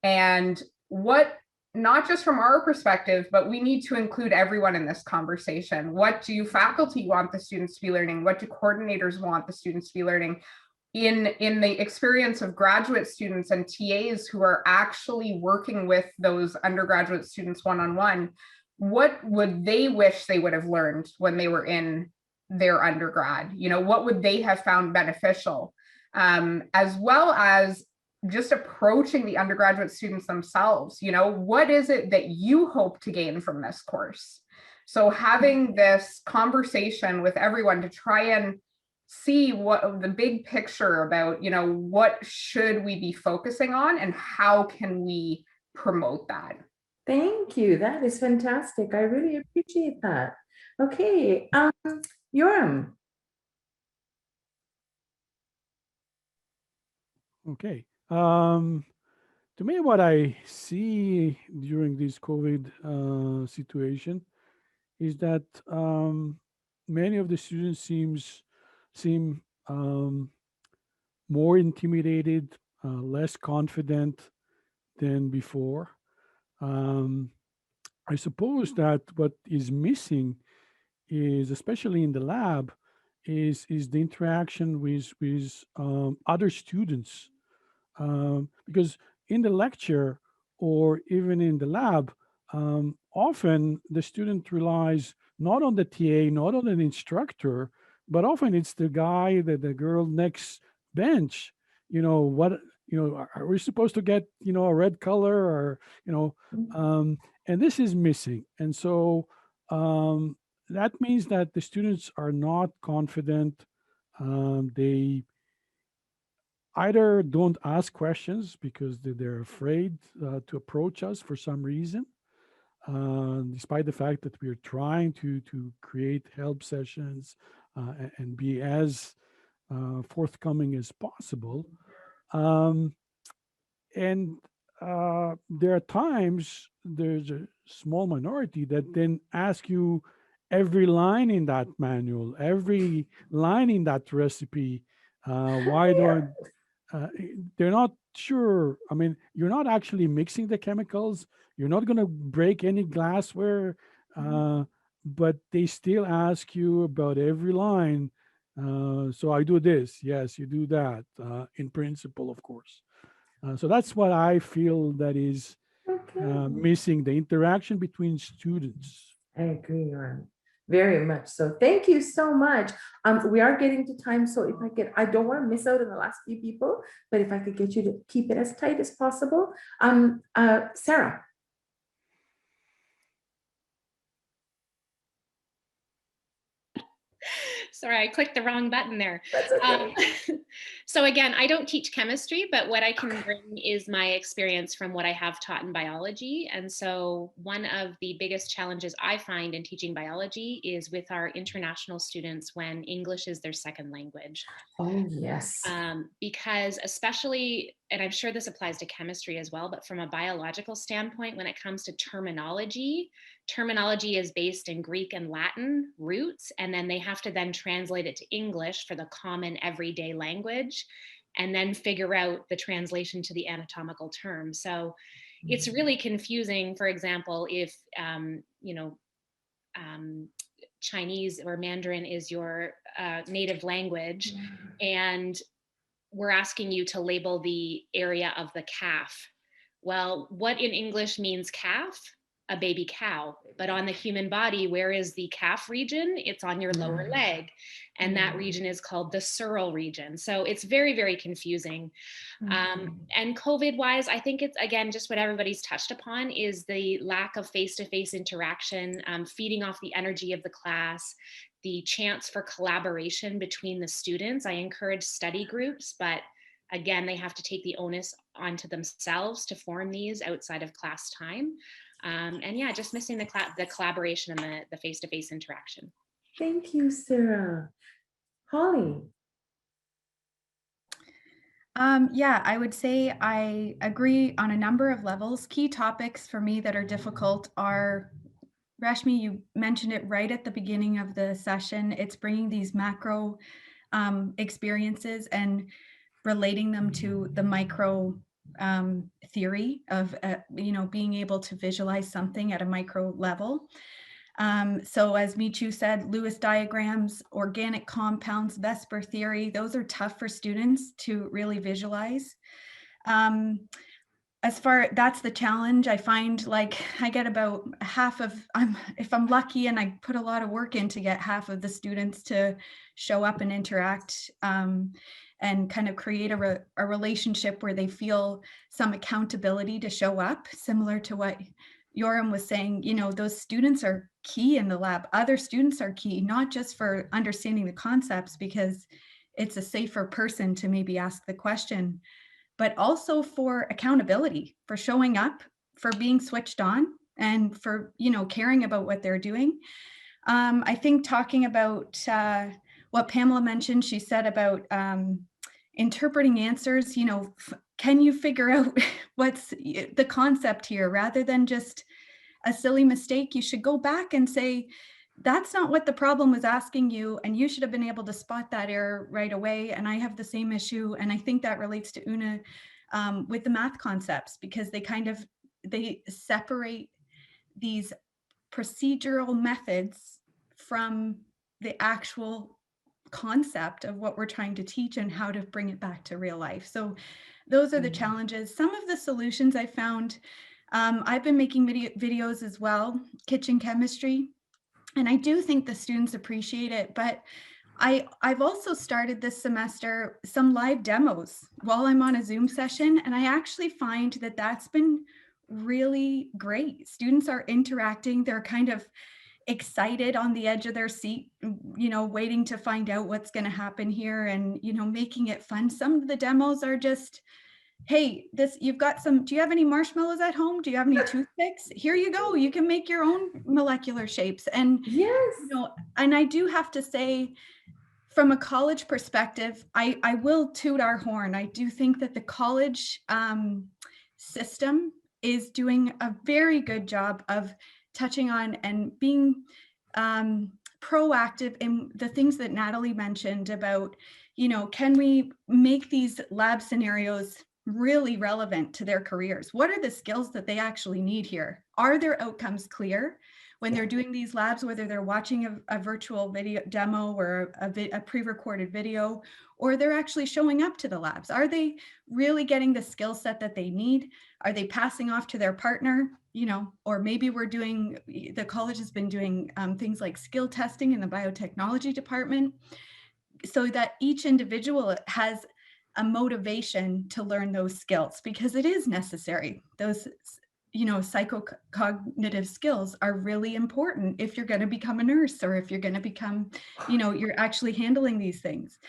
And what, not just from our perspective, but we need to include everyone in this conversation. What do faculty want the students to be learning? What do coordinators want the students to be learning? In the experience of graduate students and TAs who are actually working with those undergraduate students one-on-one, what would they wish they would have learned when they were in their undergrad? You know, what would they have found beneficial? As well as just approaching the undergraduate students themselves. You know, what is it that you hope to gain from this course? So having this conversation with everyone to try and see what the big picture about, you know, what should we be focusing on and how can we promote that? Thank you. That is fantastic. I really appreciate that. Okay, Yoram. Okay. To me, what I see during this COVID situation is that many of the students seem more intimidated less confident than before. I suppose that what is missing is, especially in the lab, is the interaction with other students, because in the lecture or even in the lab, often the student relies not on the TA, not on an instructor, but often it's the guy, the girl next bench. What, are we supposed to get, a red color, or, and this is missing. And so that means that the students are not confident. They either don't ask questions because they're afraid to approach us for some reason, despite the fact that we're trying to create help sessions and be as forthcoming as possible. And there are times there's a small minority that then ask you every line in that manual, every line in that recipe. Why don't they're not sure? I mean, you're not actually mixing the chemicals. You're not going to break any glassware, but they still ask you about every line. So I do this. Yes, you do that. In principle, of course. So that's what I feel that is missing, the interaction between students. I agree, Ron. Very much so. Thank you so much. We are getting to time, so if I don't want to miss out on the last few people, but if I could get you to keep it as tight as possible. Sarah. Sorry, I clicked the wrong button there. So again, I don't teach chemistry, but what I can bring is my experience from what I have taught in biology. And so one of the biggest challenges I find in teaching biology is with our international students when English is their second language. Oh, yes. Because especially, and I'm sure this applies to chemistry as well, but from a biological standpoint, when it comes to terminology is based in Greek and Latin roots, and then they have to then translate it to English for the common everyday language, and then figure out the translation to the anatomical term. So it's really confusing. For example, if Chinese or Mandarin is your native language, and we're asking you to label the area of the calf. Well, what in English means calf? A baby cow. But on the human body, where is the calf region? It's on your lower leg. And that region is called the sural region. So it's very, very confusing. And COVID-wise, I think it's, again, just what everybody's touched upon is the lack of face-to-face interaction, feeding off the energy of the class, the chance for collaboration between the students. I encourage study groups, but again, they have to take the onus onto themselves to form these outside of class time. And yeah, just missing the collaboration and the face-to-face interaction. Thank you, Sarah. Holly. Yeah, I would say I agree on a number of levels. Key topics for me that are difficult are, Rashmi, you mentioned it right at the beginning of the session. It's bringing these macro experiences and relating them to the micro theory of, being able to visualize something at a micro level. So as Michu said, Lewis diagrams, organic compounds, Vesper theory, those are tough for students to really visualize. That's the challenge. I find like I get about half of, if I'm lucky and I put a lot of work in to get half of the students to show up and interact and kind of create a relationship where they feel some accountability to show up, similar to what Yoram was saying. Those students are key in the lab. Other students are key, not just for understanding the concepts because it's a safer person to maybe ask the question, but also for accountability, for showing up, for being switched on, and for, caring about what they're doing. I think talking about what Pamela mentioned, she said about interpreting answers, can you figure out what's the concept here rather than just a silly mistake? You should go back and say, that's not what the problem was asking you, and you should have been able to spot that error right away. And I have the same issue, and I think that relates to Una with the math concepts, because they separate these procedural methods from the actual concept of what we're trying to teach and how to bring it back to real life. So those are the challenges. Some of the solutions I found, I've been making videos as well, kitchen chemistry, and I do think the students appreciate it, but I've also started this semester some live demos while I'm on a Zoom session, and I actually find that that's been really great. Students are interacting, they're kind of excited on the edge of their seat, waiting to find out what's going to happen here, and making it fun. Some of the demos are just, hey, do you have any marshmallows at home? Do you have any toothpicks? Here you go. You can make your own molecular shapes. And yes, and I do have to say, from a college perspective, I will toot our horn. I do think that the college system is doing a very good job of touching on and being proactive in the things that Natalie mentioned about, can we make these lab scenarios really relevant to their careers? What are the skills that they actually need here? Are their outcomes clear when they're doing these labs, whether they're watching a virtual video demo or a pre-recorded video, or they're actually showing up to the labs? Are they really getting the skill set that they need? Are they passing off to their partner? Or maybe the college has been doing things like skill testing in the biotechnology department, so that each individual has a motivation to learn those skills, because it is necessary. Those psychocognitive skills are really important if you're going to become a nurse, or if you're going to become, you're actually handling these things.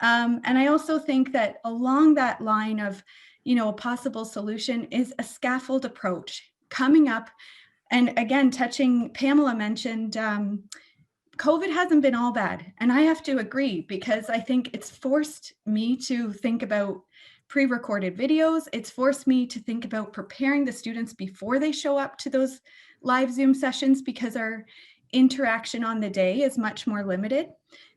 And I also think that along that line of, a possible solution is a scaffold approach coming up. And again, Pamela mentioned, COVID hasn't been all bad. And I have to agree, because I think it's forced me to think about pre-recorded videos. It's forced me to think about preparing the students before they show up to those live Zoom sessions, because our interaction on the day is much more limited.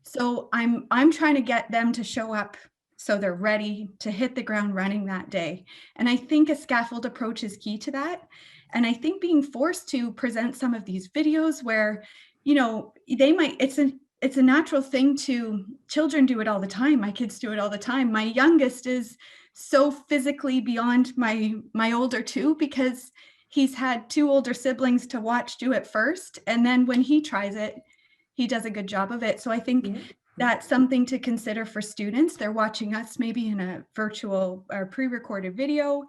So I'm trying to get them to show up so they're ready to hit the ground running that day. And I think a scaffold approach is key to that. And I think being forced to present some of these videos where, it's a natural thing children do it all the time. My kids do it all the time. My youngest is so physically beyond my older two, because he's had two older siblings to watch do it first. And then when he tries it, he does a good job of it. So I think that's something to consider for students. They're watching us maybe in a virtual or pre-recorded video,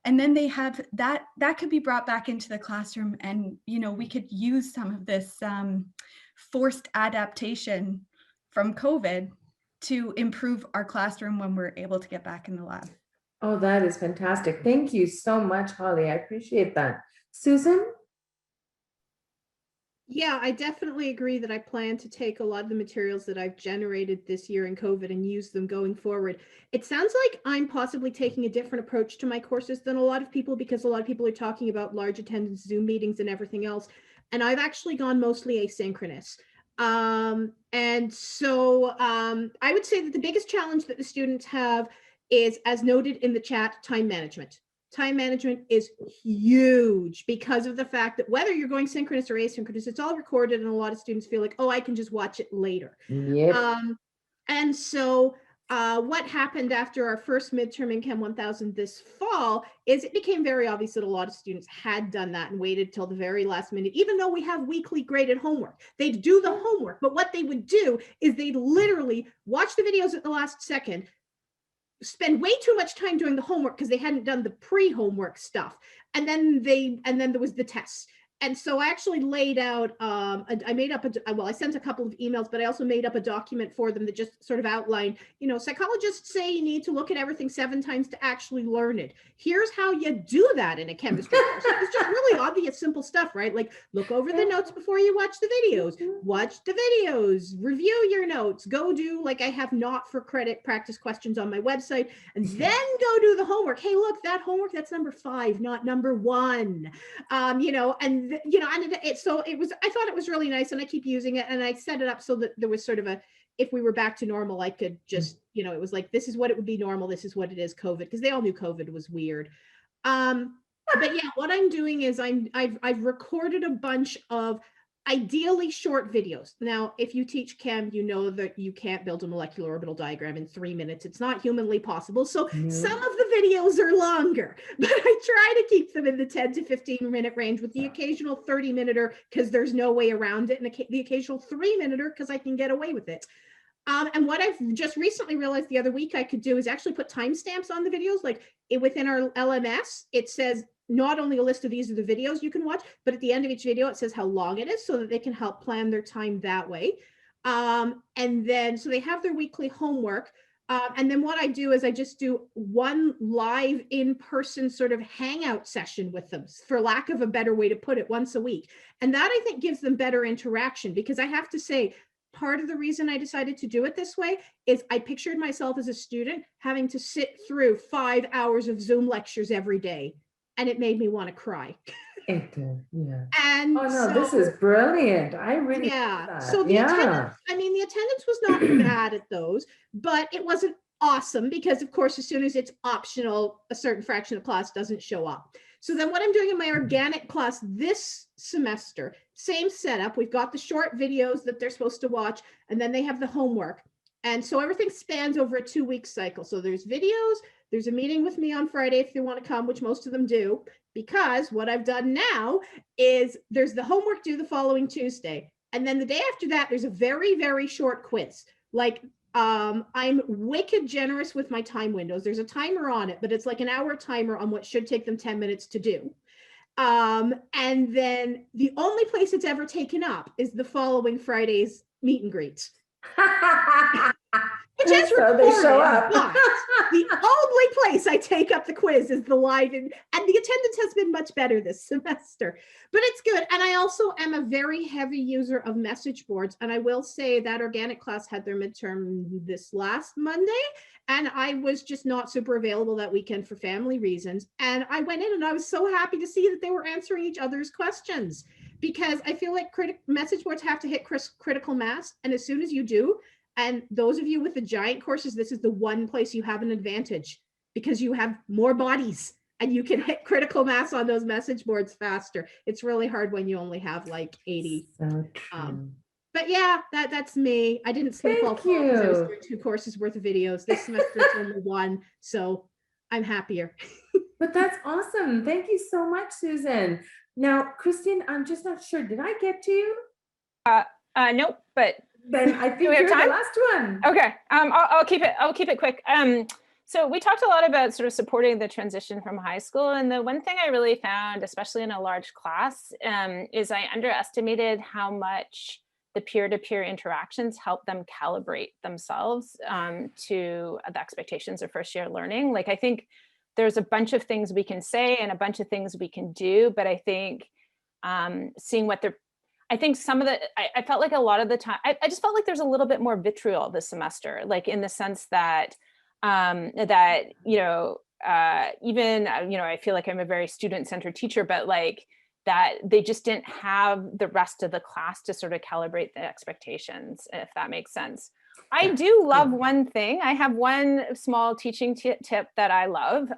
and then they have that could be brought back into the classroom. And, we could use some of this forced adaptation from COVID to improve our classroom when we're able to get back in the lab. Oh, that is fantastic. Thank you so much, Holly. I appreciate that. Susan? Yeah, I definitely agree that I plan to take a lot of the materials that I've generated this year in COVID and use them going forward. It sounds like I'm possibly taking a different approach to my courses than a lot of people, because a lot of people are talking about large attendance Zoom meetings and everything else. And I've actually gone mostly asynchronous. And so I would say that the biggest challenge that the students have is, as noted in the chat, time management. Time management is huge, because of the fact that whether you're going synchronous or asynchronous, it's all recorded, and a lot of students feel like, oh, I can just watch it later. Yep. And so what happened after our first midterm in Chem 1000 this fall is it became very obvious that a lot of students had done that and waited till the very last minute, even though we have weekly graded homework. They'd do the homework, but what they would do is they'd literally watch the videos at the last second, spend way too much time doing the homework because they hadn't done the pre-homework stuff. And then there was the tests. And so I actually laid out, I sent a couple of emails, but I also made up a document for them that just sort of outlined, psychologists say you need to look at everything 7 times to actually learn it. Here's how you do that in a chemistry course. It's just really obvious, simple stuff, right? Like, look over the notes before you watch the videos, watch the videos, review your notes, go do, like, I have not for credit practice questions on my website, and then go do the homework. Hey, look, that homework, that's number 5, not number 1, and you know, and so it was, I thought it was really nice, and I keep using it, and I set it up so that there was sort of a, if we were back to normal, I could just, you know, it was like, this is what it would be normal, this is what it is COVID, because they all knew COVID was weird. But yeah, what I'm doing is I've recorded a bunch of ideally short videos. Now, if you teach chem, you know that you can't build a molecular orbital diagram in 3 minutes. It's not humanly possible. So some of the videos are longer, but I try to keep them in the 10 to 15 minute range, with the occasional 30-minute because there's no way around it, and the occasional 3-minute because I can get away with it. And what I've just recently realized the other week I could do is actually put timestamps on the videos. Like within our LMS, it says not only a list of these are the videos you can watch, but at the end of each video, it says how long it is, so that they can help plan their time that way. And then, so they have their weekly homework. And then what I do is I just do one live in-person sort of hangout session with them, for lack of a better way to put it, once a week. And that I think gives them better interaction, because I have to say, part of the reason I decided to do it this way is I pictured myself as a student having to sit through 5 hours of Zoom lectures every day, and it made me want to cry. It did, yeah. And oh no, this is brilliant. I really yeah. love that. So the attendance, I mean, the attendance was not bad at those, but it wasn't awesome, because of course, as soon as it's optional, a certain fraction of class doesn't show up. So then what I'm doing in my organic class this semester, same setup. We've got the short videos that they're supposed to watch, and then they have the homework. And so everything spans over a 2-week cycle. So there's videos, there's a meeting with me on Friday if they want to come, which most of them do, because what I've done now is there's the homework due the following Tuesday. And then the day after that, there's a very, very short quiz. Like, I'm wicked generous with my time windows. There's a timer on it, but it's like an hour timer on what should take them 10 minutes to do. And then the only place it's ever taken up is the following Friday's meet and greet. Which is so they show up. But the only place I take up the quiz is the live, and the attendance has been much better this semester, but it's good. And I also am a very heavy user of message boards. And I will say that organic class had their midterm this last Monday, and I was just not super available that weekend for family reasons. And I went in and I was so happy to see that they were answering each other's questions, because I feel like message boards have to hit critical mass. And as soon as you do, and those of you with the giant courses, this is the one place you have an advantage, because you have more bodies and you can hit critical mass on those message boards faster. It's really hard when you only have like 80. So true. But yeah, that's me. I didn't sleep all fall because I was doing 2 courses worth of videos. This semester it's only 1, so I'm happier. But that's awesome. Thank you so much, Susan. Now, Christine, I'm just not sure. Did I get to you? Nope, but then I think do we have you're time? the last one. Okay. I'll keep it quick. So we talked a lot about sort of supporting the transition from high school. And the one thing I really found, especially in a large class, is I underestimated how much the peer-to-peer interactions help them calibrate themselves to the expectations of first year learning. Like, I think there's a bunch of things we can say and a bunch of things we can do, but I think seeing what they're, I think some of the, I felt like a lot of the time, I just felt like there's a little bit more vitriol this semester, like in the sense that, even, I feel like I'm a very student-centered teacher, but like that they just didn't have the rest of the class to sort of calibrate the expectations, if that makes sense. I do love one thing. I have one small teaching tip that I love,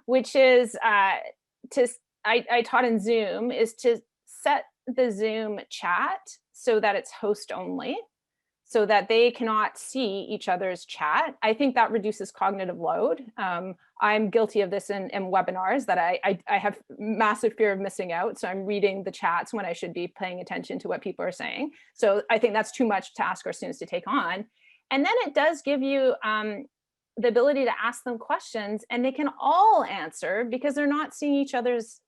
which is I taught in Zoom, is to set the Zoom chat so that it's host only, so that they cannot see each other's chat. I think that reduces cognitive load. I'm guilty of this in webinars, that I have massive fear of missing out. So I'm reading the chats when I should be paying attention to what people are saying. So I think that's too much to ask our students to take on. And then it does give you the ability to ask them questions, and they can all answer because they're not seeing each other's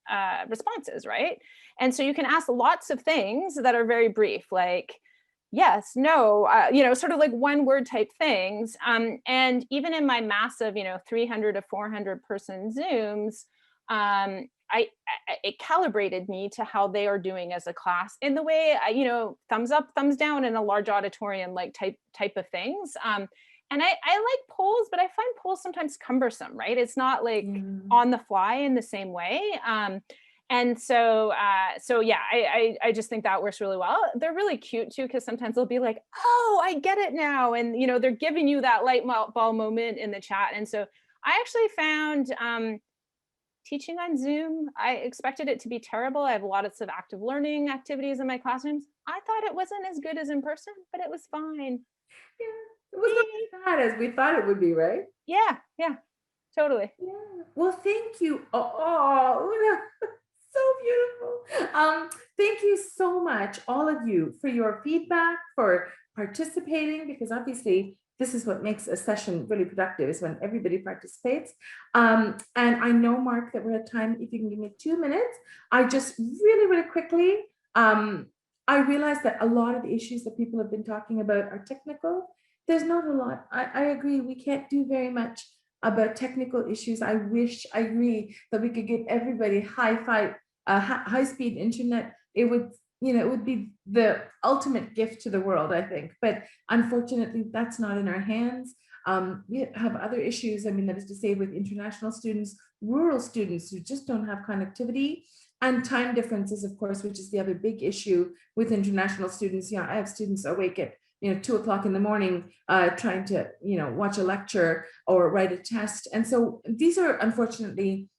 responses, right? And so you can ask lots of things that are very brief, like, yes, no, sort of like 1-word type things. And even in my massive, 300 to 400 person Zooms, it calibrated me to how they are doing as a class in the way, thumbs up, thumbs down in a large auditorium, like type of things. And I like polls, but I find polls sometimes cumbersome, right? It's not like on the fly in the same way. And so, yeah, I just think that works really well. They're really cute too, because sometimes they'll be like, oh, I get it now. And, you know, they're giving you that light bulb moment in the chat. And so I actually found teaching on Zoom, I expected it to be terrible. I have lots of active learning activities in my classrooms. I thought it wasn't as good as in person, but it was fine. Yeah, it was not as bad as we thought it would be, right? Yeah, totally. Yeah. Well, thank you. Oh, Una, so beautiful. Thank you so much, all of you, for your feedback, for participating, because obviously this is what makes a session really productive, is when everybody participates. And I know, Mark, that we're at time. If you can give me 2 minutes, I just really quickly, I realize that a lot of the issues that people have been talking about are technical. There's not a lot. I agree. We can't do very much about technical issues. I agree that we could give everybody high-speed internet. It would, you know, it would be the ultimate gift to the world, I think. But unfortunately, that's not in our hands. We have other issues. I mean, that is to say, with international students, rural students who just don't have connectivity, and time differences, of course, which is the other big issue with international students. You know, I have students awake at 2 o'clock in the morning, trying to, watch a lecture or write a test. And so these are, unfortunately,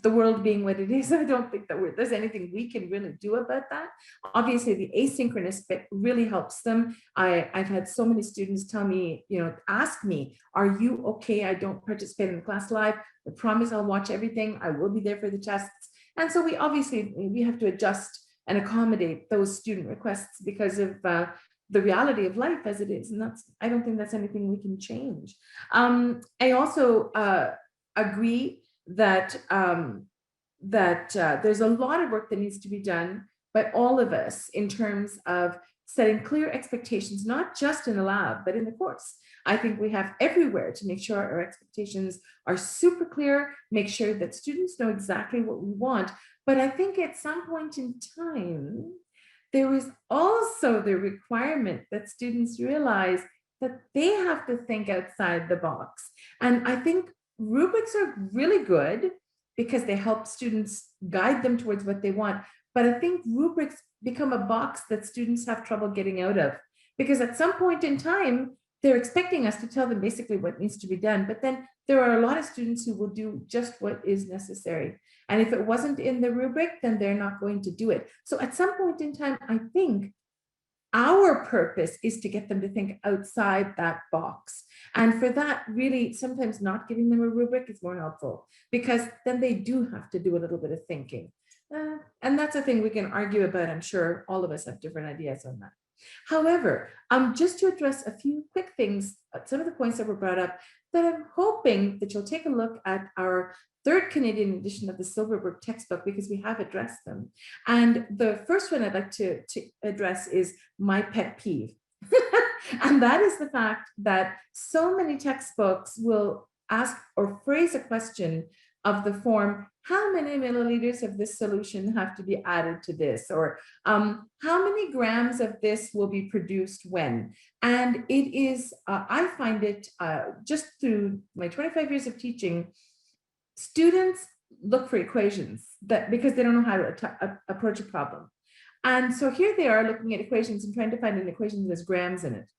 the world being what it is. I don't think that there's anything we can really do about that. Obviously, the asynchronous bit really helps them. I've had so many students tell me, ask me, are you okay? I don't participate in the class live. I promise I'll watch everything. I will be there for the tests. And so we have to adjust and accommodate those student requests because of the reality of life as it is. And I don't think that's anything we can change. I also agree that there's a lot of work that needs to be done by all of us in terms of setting clear expectations, not just in the lab, but in the course. I think we have everywhere to make sure our expectations are super clear, make sure that students know exactly what we want. But I think at some point in time, there is also the requirement that students realize that they have to think outside the box. And I think rubrics are really good because they help students guide them towards what they want. But I think rubrics become a box that students have trouble getting out of, because at some point in time, they're expecting us to tell them basically what needs to be done. But then there are a lot of students who will do just what is necessary. And if it wasn't in the rubric, then they're not going to do it. So at some point in time, I think our purpose is to get them to think outside that box. And for that, really, sometimes not giving them a rubric is more helpful, because then they do have to do a little bit of thinking. And that's a thing we can argue about. I'm sure all of us have different ideas on that. However, just to address a few quick things, some of the points that were brought up, that I'm hoping that you'll take a look at our third Canadian edition of the Silberberg textbook, because we have addressed them. And the first one I'd like to address is my pet peeve. And that is the fact that so many textbooks will ask or phrase a question of the form, how many milliliters of this solution have to be added to this? Or how many grams of this will be produced when? And it is, I find it just through my 25 years of teaching, students look for equations because they don't know how to approach a problem. And so here they are looking at equations and trying to find an equation that has grams in it,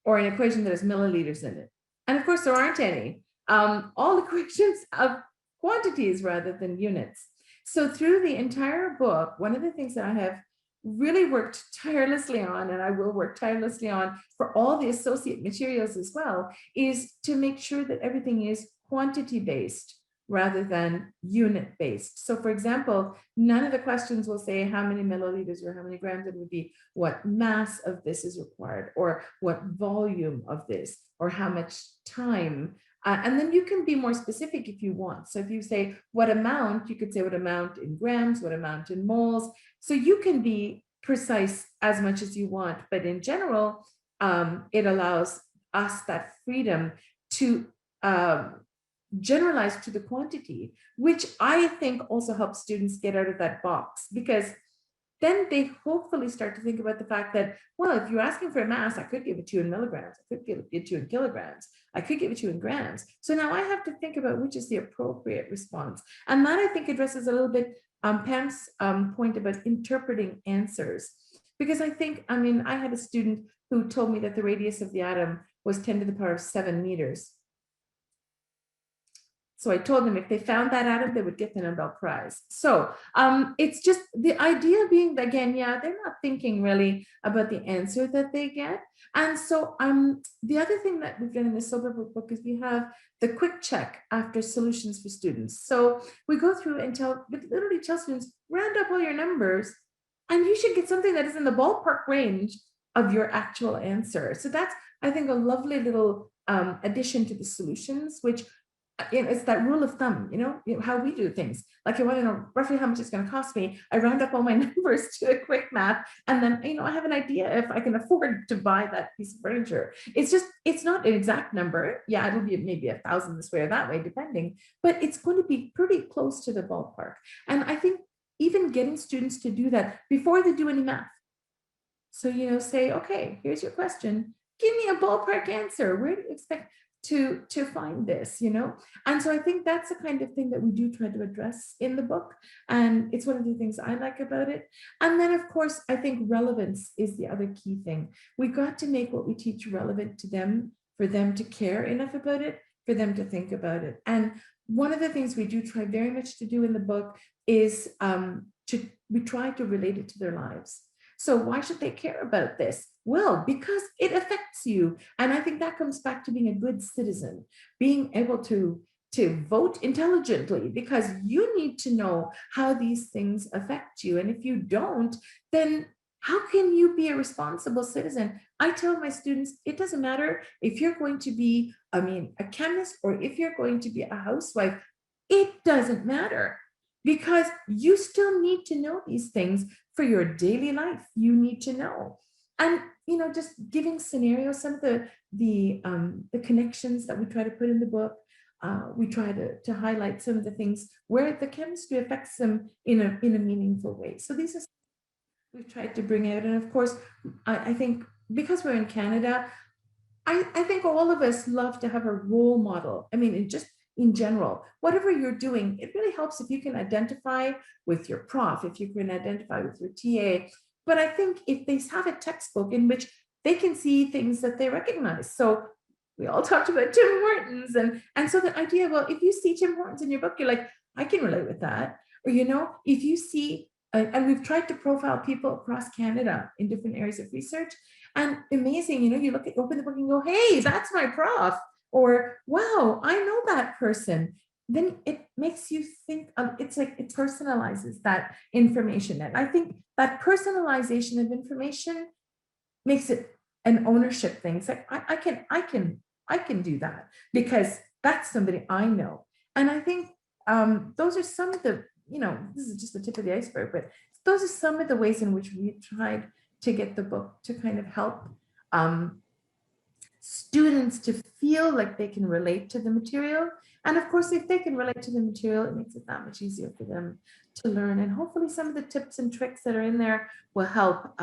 or an equation that has milliliters in it. And of course, there aren't any. All equations of quantities rather than units. So through the entire book, one of the things that I have really worked tirelessly on, and I will work tirelessly on for all the associate materials as well, is to make sure that everything is quantity-based rather than unit-based. So for example, none of the questions will say how many milliliters or how many grams. It would be what mass of this is required, or what volume of this, or how much time. And then you can be more specific if you want. So if you say what amount, you could say what amount in grams, what amount in moles. So you can be precise as much as you want. But in general, it allows us that freedom to generalize to the quantity, which I think also helps students get out of that box, because then they hopefully start to think about the fact that, well, if you're asking for a mass, I could give it to you in milligrams, I could give it to you in kilograms, I could give it to you in grams. So now I have to think about which is the appropriate response. And that, I think, addresses a little bit Pam's point about interpreting answers, because I think, I mean, I had a student who told me that the radius of the atom was 10 to the power of 7 meters. So I told them if they found that atom, they would get the Nobel Prize. So it's just the idea being, again, yeah, they're not thinking really about the answer that they get. And so the other thing that we've done in the Silberberg book is we have the quick check after solutions for students. So we go through and literally tell students, round up all your numbers, and you should get something that is in the ballpark range of your actual answer. So that's, I think, a lovely little addition to the solutions, which it's that rule of thumb, you know, how we do things. Like, I want to know roughly how much it's going to cost me. I round up all my numbers to a quick math, and then, you know, I have an idea if I can afford to buy that piece of furniture. It's just, it's not an exact number. Yeah, it'll be maybe 1,000 this way or that way, depending, but it's going to be pretty close to the ballpark. And I think even getting students to do that before they do any math. So, you know, say, okay, here's your question. Give me a ballpark answer. Where do you expect to find this, you know? And so I think that's the kind of thing that we do try to address in the book. And it's one of the things I like about it. And then, of course, I think relevance is the other key thing. We got to make what we teach relevant to them, for them to care enough about it, for them to think about it. And one of the things we do try very much to do in the book is we try to relate it to their lives. So why should they care about this? Well, because it affects you. And I think that comes back to being a good citizen, being able to vote intelligently, because you need to know how these things affect you. And if you don't, then how can you be a responsible citizen? I tell my students, it doesn't matter if you're going to be, a chemist, or if you're going to be a housewife, it doesn't matter, because you still need to know these things for your daily life. You need to know. And, you know, just giving scenarios, some of the connections that we try to put in the book, we try to highlight some of the things where the chemistry affects them in a meaningful way. So these are we've tried to bring out. And of course, I think because we're in Canada, I think all of us love to have a role model. I mean, in general, whatever you're doing, it really helps if you can identify with your prof, if you can identify with your TA. But I think if they have a textbook in which they can see things that they recognize. So we all talked about Tim Hortons, and so the idea, well, if you see Tim Hortons in your book, you're like, I can relate with that. Or, you know, if you see, and we've tried to profile people across Canada in different areas of research, and amazing, you know, you open the book and go, hey, that's my prof. Or, wow, I know that person. Then it makes you think, it's like it personalizes that information. And I think that personalization of information makes it an ownership thing. It's like, I can do that because that's somebody I know. And I think those are some of the, you know, this is just the tip of the iceberg, but those are some of the ways in which we tried to get the book to kind of help students to feel like they can relate to the material. And of course, if they can relate to the material, it makes it that much easier for them to learn. And hopefully some of the tips and tricks that are in there will help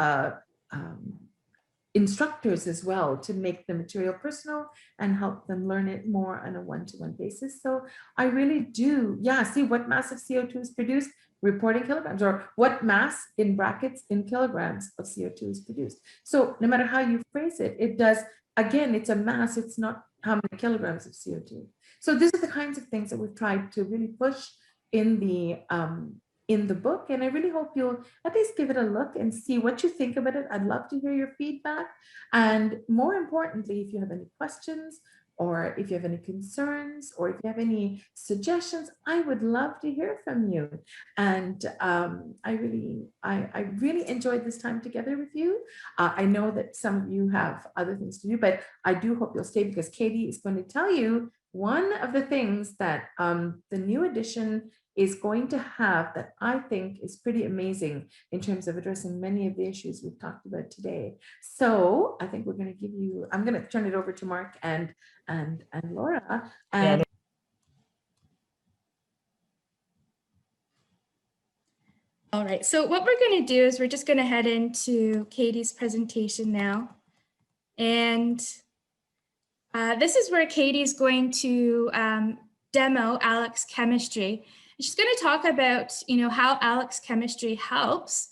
instructors as well to make the material personal and help them learn it more on a one-to-one basis. So I really do, see what mass of CO2 is produced, reporting kilograms, or what mass in brackets in kilograms of CO2 is produced. So no matter how you phrase it, it does, again, it's a mass, it's not how many kilograms of CO2. So these are the kinds of things that we've tried to really push in the book. And I really hope you'll at least give it a look and see what you think about it. I'd love to hear your feedback. And more importantly, if you have any questions, or if you have any concerns, or if you have any suggestions, I would love to hear from you. And I really enjoyed this time together with you. I know that some of you have other things to do, but I do hope you'll stay, because Katie is going to tell you one of the things that the new edition is going to have that I think is pretty amazing in terms of addressing many of the issues we've talked about today. So I think we're going to give you, I'm going to turn it over to Mark and Laura. And all right, so what we're going to do is we're just going to head into Katie's presentation now. And this is where Katie's going to demo Alex Chemistry. She's going to talk about, how ALEKS Chemistry helps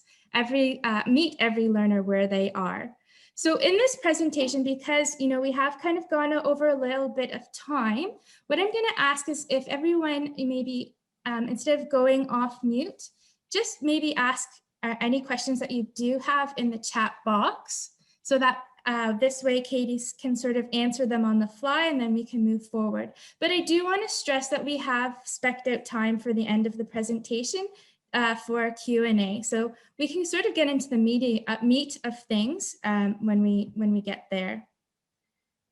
meet every learner where they are. So in this presentation, because, we have kind of gone over a little bit of time, what I'm going to ask is if everyone maybe, instead of going off mute, just maybe ask any questions that you do have in the chat box, so that this way Katie can sort of answer them on the fly, and then we can move forward. But I do want to stress that we have spec'd out time for the end of the presentation for Q&A. So we can sort of get into the meat of things when we get there.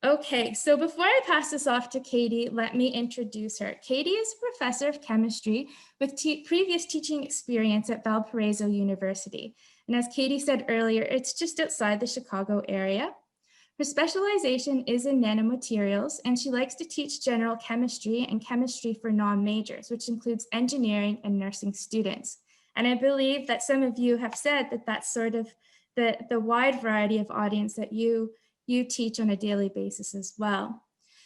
Okay, so before I pass this off to Katie, let me introduce her. Katie is a professor of chemistry with previous teaching experience at Valparaiso University. And as Katie said earlier, it's just outside the Chicago area. Her specialization is in nanomaterials, and she likes to teach general chemistry and chemistry for non-majors, which includes engineering and nursing students. And I believe that some of you have said that that's sort of the wide variety of audience that you teach on a daily basis as well.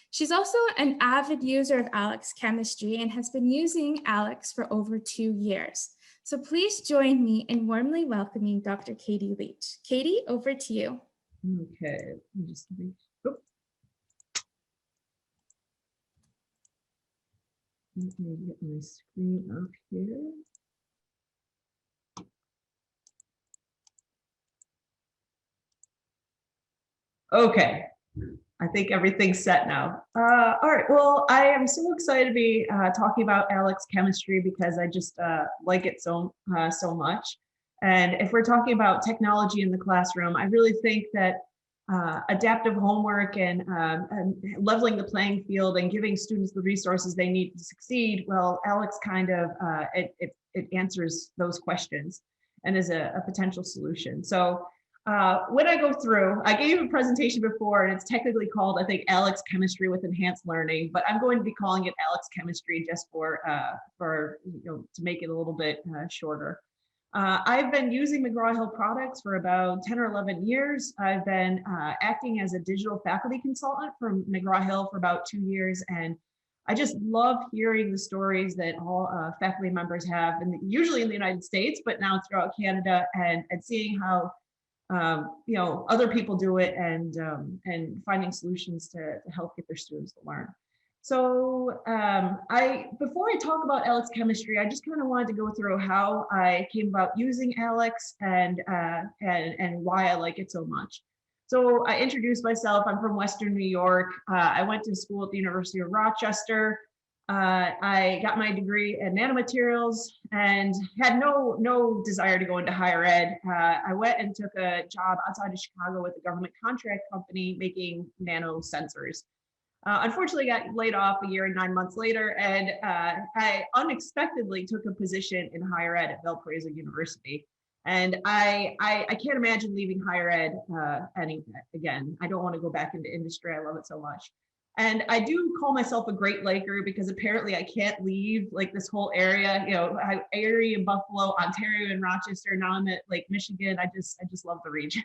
She's also an avid user of ALEKS Chemistry and has been using ALEKS for over 2 years. So please join me in warmly welcoming Dr. Katie Leach. Katie, over to you. Okay, let me just let me get my screen up here. Okay, I think everything's set now. All right, well, I am so excited to be talking about ALEKS Chemistry because I just like it so much. And if we're talking about technology in the classroom, I really think that adaptive homework and leveling the playing field and giving students the resources they need to succeed, well, ALEKS kind of, it answers those questions and is a potential solution. So when I go through, I gave a presentation before and it's technically called, I think, ALEKS Chemistry with Enhanced Learning, but I'm going to be calling it ALEKS Chemistry just for to make it a little bit shorter. I've been using McGraw Hill products for about 10 or 11 years. I've been acting as a digital faculty consultant for McGraw Hill for about 2 years, and I just love hearing the stories that all faculty members have, and usually in the United States, but now throughout Canada, and seeing how other people do it and finding solutions to help get their students to learn. So before I talk about ALEKS Chemistry, I just kind of wanted to go through how I came about using ALEKS and why I like it so much. So I introduced myself. I'm from Western New York. I went to school at the University of Rochester. I got my degree in nanomaterials and had no desire to go into higher ed. I went and took a job outside of Chicago with a government contract company making nano sensors. Unfortunately, got laid off a year and 9 months later, and I unexpectedly took a position in higher ed at Valparaiso University. And I can't imagine leaving higher ed again. I don't want to go back into industry. I love it so much. And I do call myself a Great Laker because apparently I can't leave like this whole area, Erie and Buffalo, Ontario and Rochester. Now I'm at Lake Michigan. I just love the region.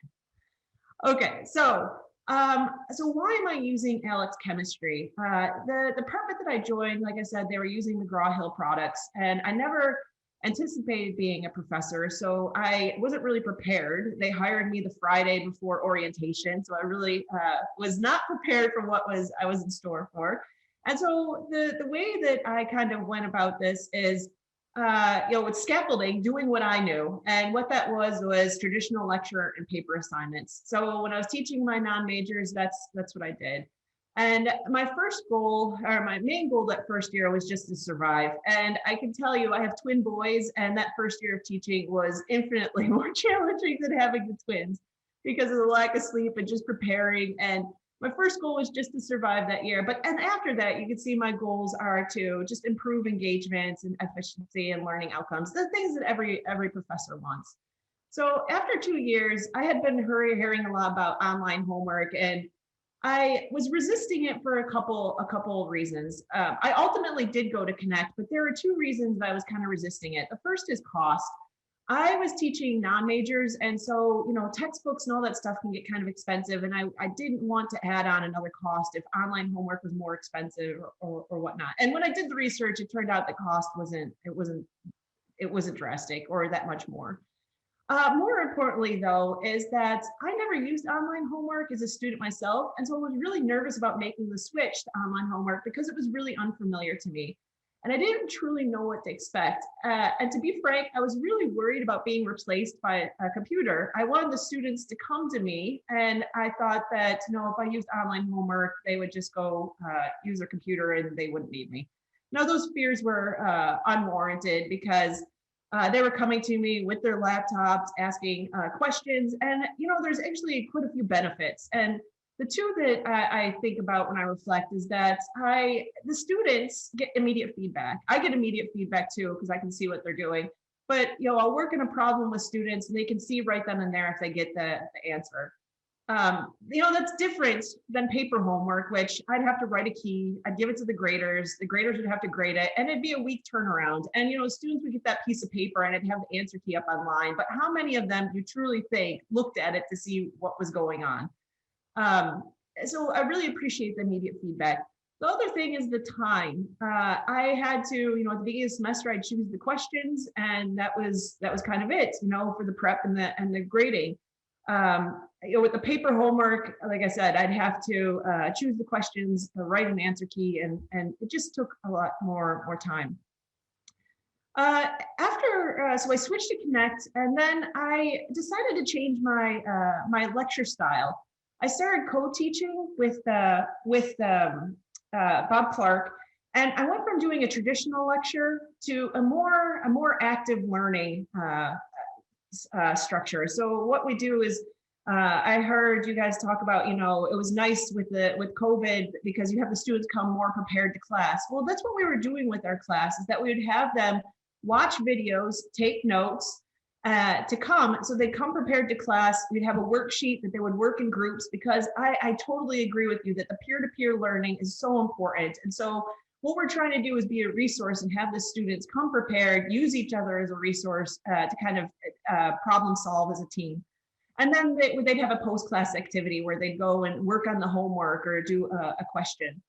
Okay, so why am I using ALEKS Chemistry? The department that I joined, like I said, they were using McGraw Hill products, and I never anticipated being a professor, so I wasn't really prepared. They hired me the Friday before orientation, so I really was not prepared for what I was in store for. And so the way that I kind of went about this is, with scaffolding, doing what I knew, and what that was traditional lecture and paper assignments. So when I was teaching my non-majors, that's what I did. And my first goal, or my main goal that first year, was just to survive. And I can tell you, I have twin boys, and that first year of teaching was infinitely more challenging than having the twins because of the lack of sleep and just preparing. And my first goal was just to survive that year. And after that, you can see my goals are to just improve engagements and efficiency and learning outcomes, the things that every professor wants. So after 2 years, I had been hearing a lot about online homework, and I was resisting it for a couple of reasons. I ultimately did go to Connect, but there were 2 reasons that I was kind of resisting it. The first is cost. I was teaching non-majors, and so, you know, textbooks and all that stuff can get kind of expensive, and I didn't want to add on another cost if online homework was more expensive or whatnot. And when I did the research, it turned out the cost wasn't drastic or that much more. More importantly, though, is that I never used online homework as a student myself, and so I was really nervous about making the switch to online homework because it was really unfamiliar to me. And I didn't truly know what to expect. And to be frank, I was really worried about being replaced by a computer. I wanted the students to come to me, and I thought that, you know, if I used online homework, they would just go use their computer and they wouldn't need me. Now, those fears were unwarranted because they were coming to me with their laptops, asking questions, and, you know, there's actually quite a few benefits. And the two that I think about when I reflect is that the students get immediate feedback. I get immediate feedback too, because I can see what they're doing. But, you know, I'll work in a problem with students and they can see right then and there if they get the answer. You know, that's different than paper homework, which I'd have to write a key, I'd give it to the graders would have to grade it, and it'd be a week turnaround. And, you know, students would get that piece of paper and it'd have the answer key up online, but how many of them you truly think looked at it to see what was going on? So I really appreciate the immediate feedback. The other thing is the time. I had to, you know, at the beginning of the semester, I'd choose the questions, and that was kind of it, you know, for the prep and the grading. You know, with the paper homework, like I said, I'd have to choose the questions, write an answer key, and it just took a lot more time. So I switched to Connect, and then I decided to change my lecture style. I started co-teaching with Bob Clark, and I went from doing a traditional lecture to a more active learning structure. So what we do is, I heard you guys talk about, you know, it was nice with COVID because you have the students come more prepared to class. Well, that's what we were doing with our class, is that we would have them watch videos, take notes, to come. So they come prepared to class. We'd have a worksheet that they would work in groups, because I totally agree with you that the peer-to-peer learning is so important. And so what we're trying to do is be a resource and have the students come prepared, use each other as a resource to kind of problem solve as a team. And then they'd have a post-class activity where they'd go and work on the homework or do a question.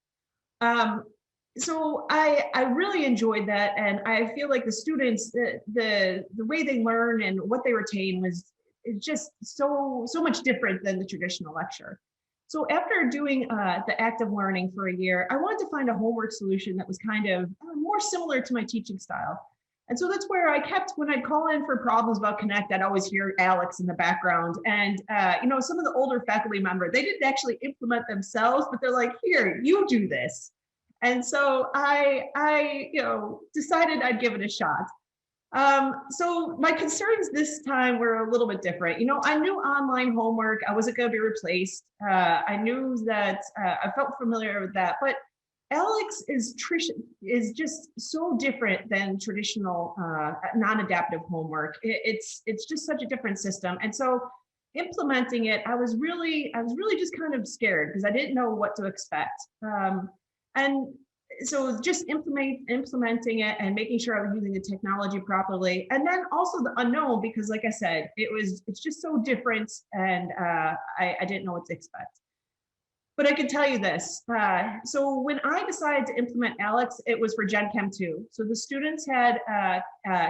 So I really enjoyed that, and I feel like the students, the way they learn and what they retain was just so much different than the traditional lecture. So after doing the active learning for a year, I wanted to find a homework solution that was kind of more similar to my teaching style. And so that's where I kept, when I'd call in for problems about Connect, I'd always hear Alex in the background. And, you know, some of the older faculty members, they didn't actually implement themselves, but they're like, here, you do this. And so I you know, decided I'd give it a shot. So my concerns this time were a little bit different. You know, I knew online homework, I wasn't going to be replaced. I knew that I felt familiar with that, but Alex is just so different than traditional non-adaptive homework. It's just such a different system. And so implementing it, I was really just kind of scared because I didn't know what to expect. And so just implementing it and making sure I was using the technology properly. And then also the unknown, because like I said, it's just so different, and I didn't know what to expect. But I can tell you this. So when I decided to implement Alex, it was for Gen Chem 2. So the students had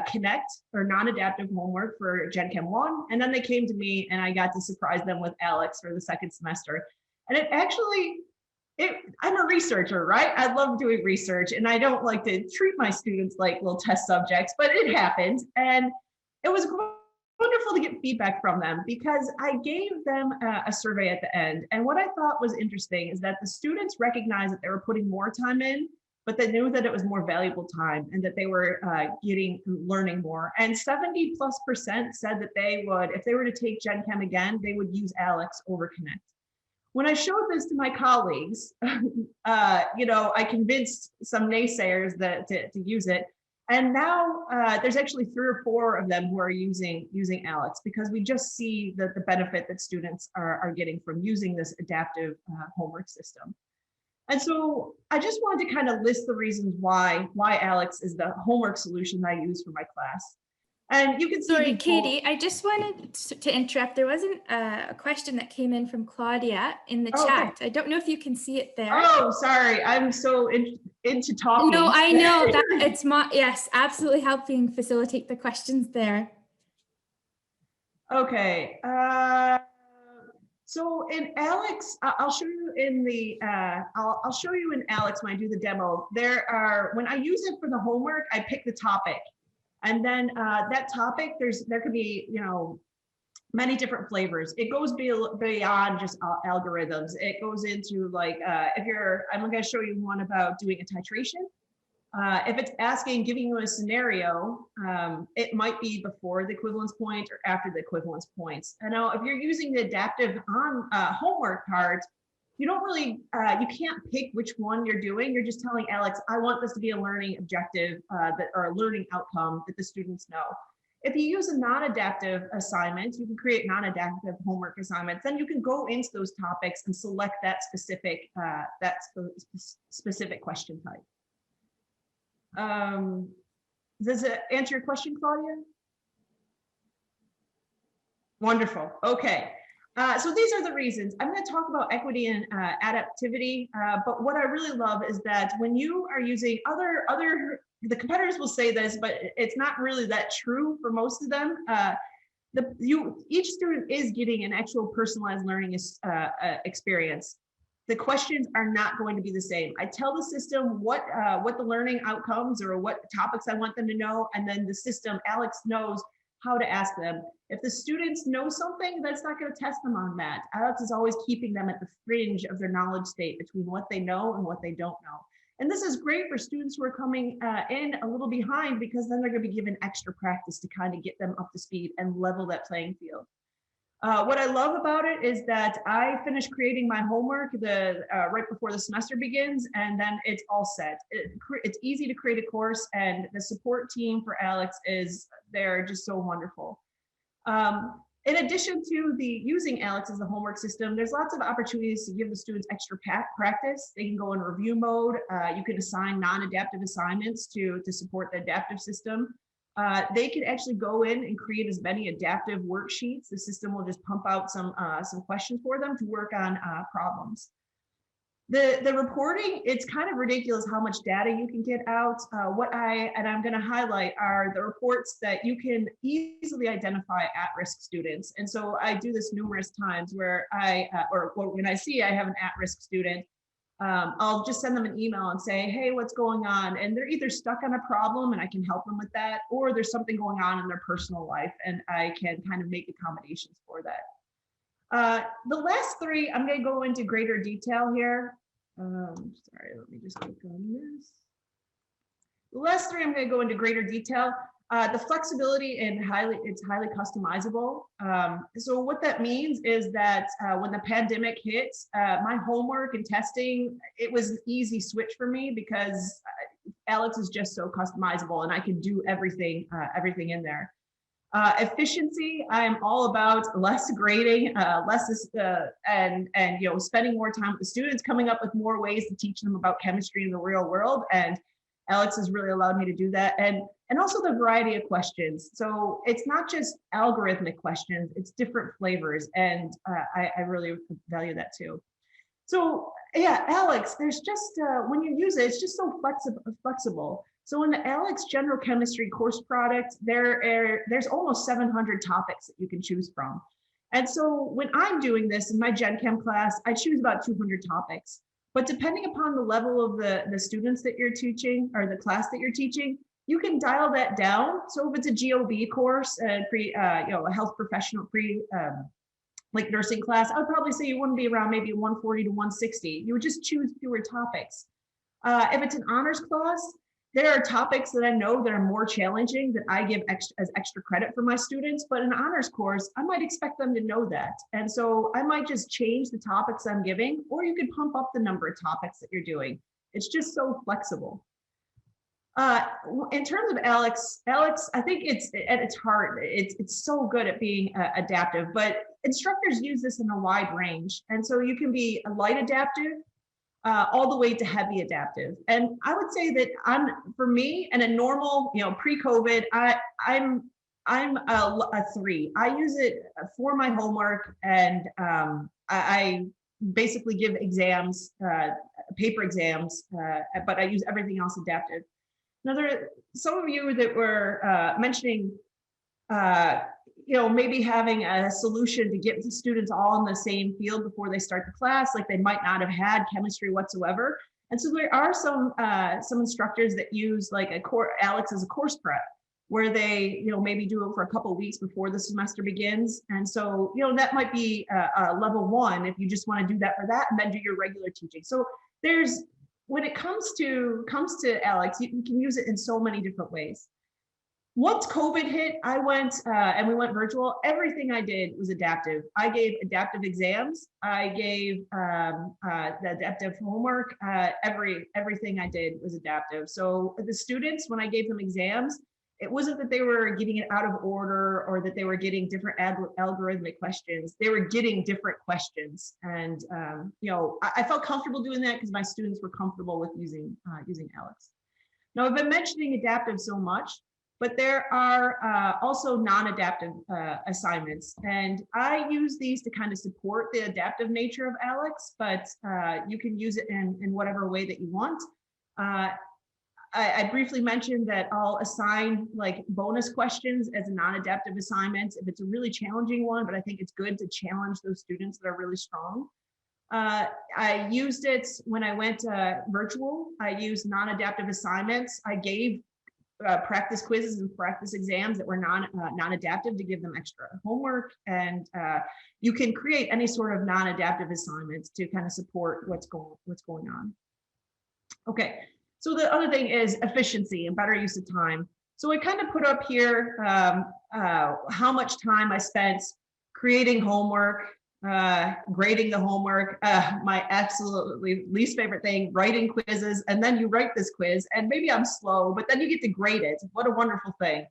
Connect, or non-adaptive homework, for Gen Chem 1. And then they came to me and I got to surprise them with Alex for the second semester. And it actually, I'm a researcher, right? I love doing research, and I don't like to treat my students like little test subjects, but it happened. And it was wonderful to get feedback from them, because I gave them a survey at the end. And what I thought was interesting is that the students recognized that they were putting more time in, but they knew that it was more valuable time and that they were learning more. And 70+% said that they would, if they were to take Gen Chem again, they would use Alex over Connect. When I showed this to my colleagues, you know, I convinced some naysayers that to use it. And now there's actually 3 or 4 of them who are using Alex, because we just see the benefit that students are getting from using this adaptive homework system. And so I just wanted to kind of list the reasons why Alex is the homework solution I use for my class. And you can see. Sorry, Katie, I just wanted to interrupt. There wasn't a question that came in from Claudia in the chat. I don't know if you can see it there. Oh, sorry. I'm so into talking. No, I know that it's yes, absolutely helping facilitate the questions there. Okay. So in Alex, I'll show you in the, I'll show you in Alex when I do the demo. There are, when I use it for the homework, I pick the topic. And then that topic, there could be, you know, many different flavors. It goes beyond just algorithms. It goes into like, I'm gonna show you one about doing a titration. If it's giving you a scenario, it might be before the equivalence point or after the equivalence points. And now if you're using the adaptive on homework part, you don't really, you can't pick which one you're doing. You're just telling Alex, I want this to be a learning objective or a learning outcome that the students know. If you use a non-adaptive assignment, you can create non-adaptive homework assignments. Then you can go into those topics and select that specific question type. Does it answer your question, Claudia? Wonderful. Okay. So these are the reasons. I'm going to talk about equity and adaptivity, but what I really love is that when you are using the competitors will say this, but it's not really that true for most of them. Each student is getting an actual personalized learning experience. The questions are not going to be the same. I tell the system what the learning outcomes or what topics I want them to know, and then the system, Alex, knows how to ask them. If the students know something, that's not going to test them on that. Alex is always keeping them at the fringe of their knowledge state between what they know and what they don't know. And this is great for students who are coming in a little behind, because then they're going to be given extra practice to kind of get them up to speed and level that playing field. What I love about it is that I finish creating my homework right before the semester begins, and then it's all set. It's easy to create a course, and the support team for Alex they're just so wonderful. In addition to using Alex as a homework system, there's lots of opportunities to give the students extra practice. They can go in review mode. You can assign non-adaptive assignments to support the adaptive system. They can actually go in and create as many adaptive worksheets. The system will just pump out some questions for them to work on problems. The reporting, it's kind of ridiculous how much data you can get out. I'm going to highlight are the reports that you can easily identify at-risk students. And so I do this numerous times where when I see I have an at-risk student, I'll just send them an email and say, hey, what's going on? And they're either stuck on a problem and I can help them with that, or there's something going on in their personal life and I can kind of make accommodations for that. The last three, I'm going to go into greater detail here. Sorry, let me just click on this. The last three, I'm going to go into greater detail. The flexibility and it's highly customizable. So what that means is that when the pandemic hits, my homework and testing, it was an easy switch for me because Alex is just so customizable and I can do everything in there. Efficiency, I am all about less grading, and spending more time with the students, coming up with more ways to teach them about chemistry in the real world. And Alex has really allowed me to do that. And also the variety of questions. So it's not just algorithmic questions, it's different flavors. And I really value that too. So yeah, Alex, there's just, when you use it, it's just so flexible. So in the Alex General Chemistry course product, there's almost 700 topics that you can choose from. And so when I'm doing this in my Gen Chem class, I choose about 200 topics. But depending upon the level of the students that you're teaching or the class that you're teaching, you can dial that down. So if it's a GOB course, a health professional like nursing class, I would probably say you wouldn't be around maybe 140 to 160. You would just choose fewer topics. If it's an honors class, there are topics that I know that are more challenging that I give as extra credit for my students, but in an honors course, I might expect them to know that. And so I might just change the topics I'm giving, or you could pump up the number of topics that you're doing. It's just so flexible. In terms of Alex, I think it's at its heart, it's so good at being adaptive, but instructors use this in a wide range. And so you can be a light adaptive, all the way to heavy adaptive. And I would say that for me, and a normal, pre-COVID, I'm I'm a 3. I use it for my homework, and I basically give exams, paper exams, but I use everything else adaptive. Some of you that were mentioning, maybe having a solution to get the students all in the same field before they start the class, like they might not have had chemistry whatsoever. And so there are some instructors that use like ALEKS as a course prep, where they, maybe do it for a couple of weeks before the semester begins. And so, that might be a level 1 if you just want to do that for that and then do your regular teaching. So when it comes to ALEKS, you can use it in so many different ways. Once COVID hit, I went and we went virtual. Everything I did was adaptive. I gave adaptive exams. I gave the adaptive homework. Everything I did was adaptive. So the students, when I gave them exams, it wasn't that they were getting it out of order or that they were getting different algorithmic questions. They were getting different questions. And, I felt comfortable doing that because my students were comfortable with using ALEKS. Now, I've been mentioning adaptive so much, but there are also non-adaptive assignments. And I use these to kind of support the adaptive nature of ALEKS, but you can use it in whatever way that you want. I briefly mentioned that I'll assign like bonus questions as a non-adaptive assignment if it's a really challenging one, but I think it's good to challenge those students that are really strong. I used it when I went virtual. I used non-adaptive assignments. I gave practice quizzes and practice exams that were non-adaptive to give them extra homework. And you can create any sort of non-adaptive assignments to kind of support what's going on. Okay. So the other thing is efficiency and better use of time. So I kind of put up here how much time I spent creating homework, grading the homework, my absolutely least favorite thing, writing quizzes, and then you write this quiz, and maybe I'm slow, but then you get to grade it. What a wonderful thing.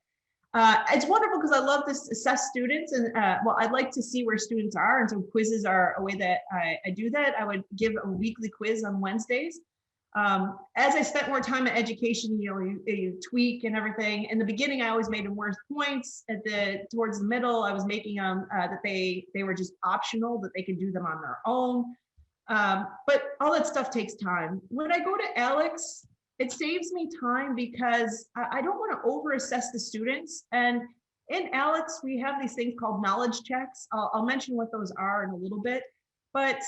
It's wonderful because I love to assess students, and I'd like to see where students are, and so quizzes are a way that I do that. I would give a weekly quiz on Wednesdays. As I spent more time in education, you tweak and everything. In the beginning, I always made them worse points. Towards the middle, I was making them that they were just optional, that they could do them on their own. But all that stuff takes time. When I go to ALEKS, it saves me time because I don't want to over-assess the students. And in ALEKS, we have these things called knowledge checks. I'll mention what those are in a little bit. But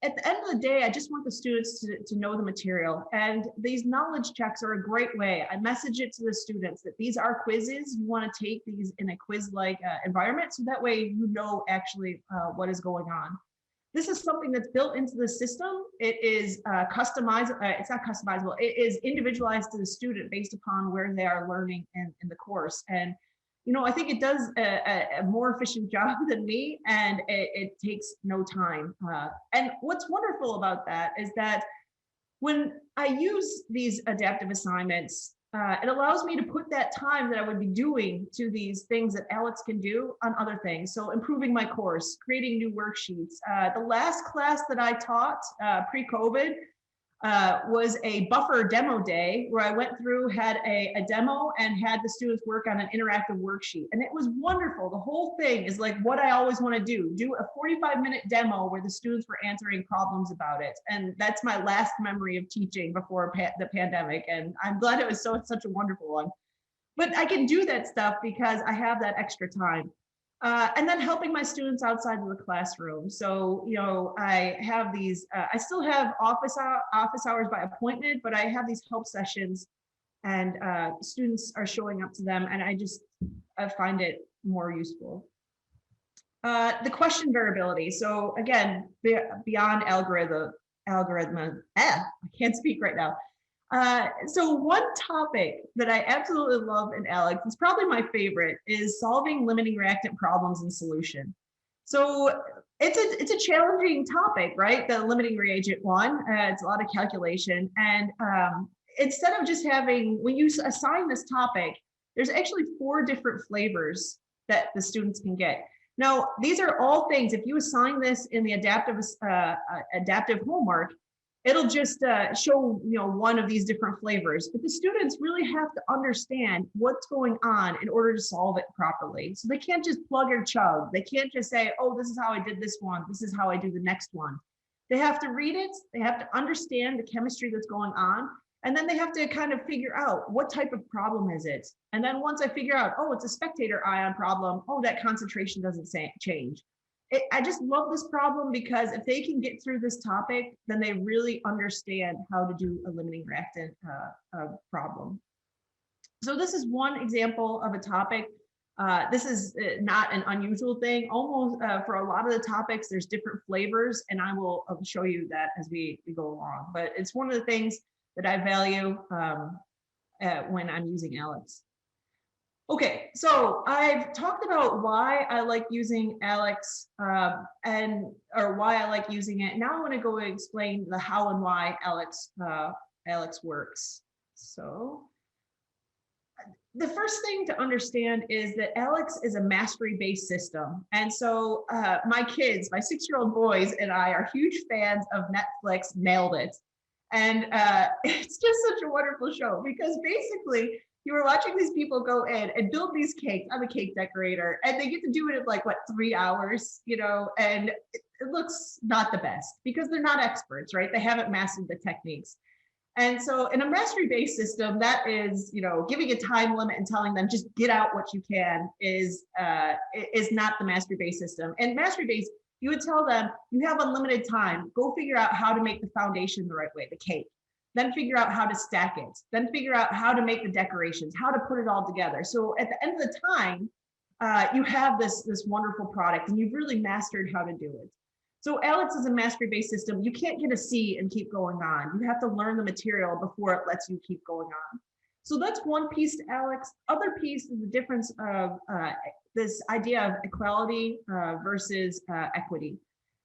at the end of the day, I just want the students to know the material. And these knowledge checks are a great way. I message it to the students that these are quizzes. You want to take these in a quiz-like environment, so that way you know actually what is going on. This is something that's built into the system. It is customizable. It's not customizable. It is individualized to the student based upon where they are learning in the course. And I think it does a more efficient job than me, and it takes no time. And what's wonderful about that is that when I use these adaptive assignments, it allows me to put that time that I would be doing to these things that ALEKS can do on other things. So improving my course, creating new worksheets. The last class that I taught pre-COVID was a buffer demo day where I went through, had a demo, and had the students work on an interactive worksheet. And it was wonderful. The whole thing is like what I always want to do a 45-minute demo where the students were answering problems about it. And that's my last memory of teaching before the pandemic. And I'm glad it was such a wonderful one. But I can do that stuff because I have that extra time. And then helping my students outside of the classroom. So, I have these, I still have office hours by appointment, but I have these help sessions, and students are showing up to them, and I find it more useful. The question variability. So again, beyond algorithm, I can't speak right now. So one topic that I absolutely love in ALEKS, it's probably my favorite, is solving limiting reactant problems in solution. So it's a challenging topic, right? The limiting reagent one, it's a lot of calculation. And instead of just when you assign this topic, there's actually 4 different flavors that the students can get. Now, these are all things, if you assign this in the adaptive homework, it'll just show, one of these different flavors, but the students really have to understand what's going on in order to solve it properly. So they can't just plug or chug. They can't just say, oh, this is how I did this one. This is how I do the next one. They have to read it. They have to understand the chemistry that's going on. And then they have to kind of figure out what type of problem is it. And then once I figure out, oh, it's a spectator ion problem. Oh, that concentration doesn't change. I just love this problem because if they can get through this topic, then they really understand how to do a limiting reactant problem. So this is one example of a topic. This is not an unusual thing. Almost for a lot of the topics, there's different flavors, and I'll show you that as we go along. But it's one of the things that I value when I'm using ALEX. Okay, so I've talked about why I like using ALEX or why I like using it. Now I want to go and explain the how and why ALEX works. So the first thing to understand is that ALEX is a mastery-based system. And so my kids, my 6-year-old boys and I are huge fans of Netflix Nailed It. And it's just such a wonderful show because basically you were watching these people go in and build these cakes. I'm a cake decorator, and they get to do it in like, 3 hours, and it looks not the best because they're not experts, right? They haven't mastered the techniques. And so in a mastery-based system, that is, giving a time limit and telling them just get out what you can is not the mastery-based system. And mastery-based, you would tell them you have unlimited time. Go figure out how to make the foundation the right way, the cake. Then figure out how to stack it. Then figure out how to make the decorations, how to put it all together. So at the end of the time, you have this wonderful product and you've really mastered how to do it. So ALEX is a mastery-based system. You can't get a C and keep going on. You have to learn the material before it lets you keep going on. So that's one piece to ALEX. Other piece is the difference of this idea of equality versus equity.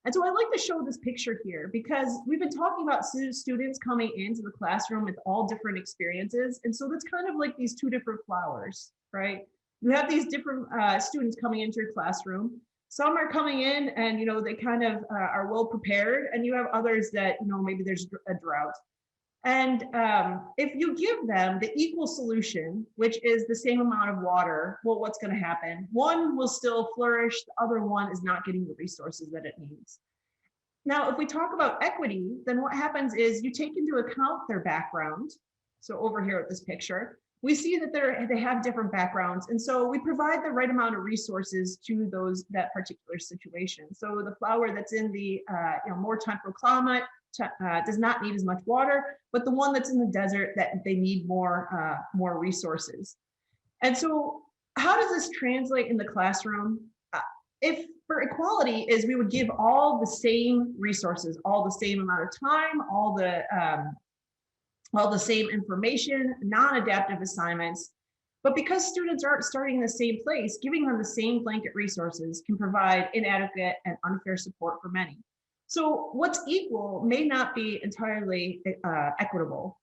And so I like to show this picture here because we've been talking about students coming into the classroom with all different experiences. And so that's kind of like these two different flowers, right? You have these different students coming into your classroom. Some are coming in and, they kind of are well prepared, and you have others that, maybe there's a drought. And if you give them the equal solution, which is the same amount of water, well, what's going to happen? One will still flourish. The other one is not getting the resources that it needs. Now, if we talk about equity, then what happens is you take into account their background. So over here at this picture, we see that they have different backgrounds. And so we provide the right amount of resources to that particular situation. So the flower that's in the more temperate climate does not need as much water, but the one that's in the desert, that they need more resources. And so how does this translate in the classroom? If for equality is we would give all the same resources, all the same amount of time, all the same information, non-adaptive assignments. But because students aren't starting in the same place, giving them the same blanket resources can provide inadequate and unfair support for many. So what's equal may not be entirely equitable.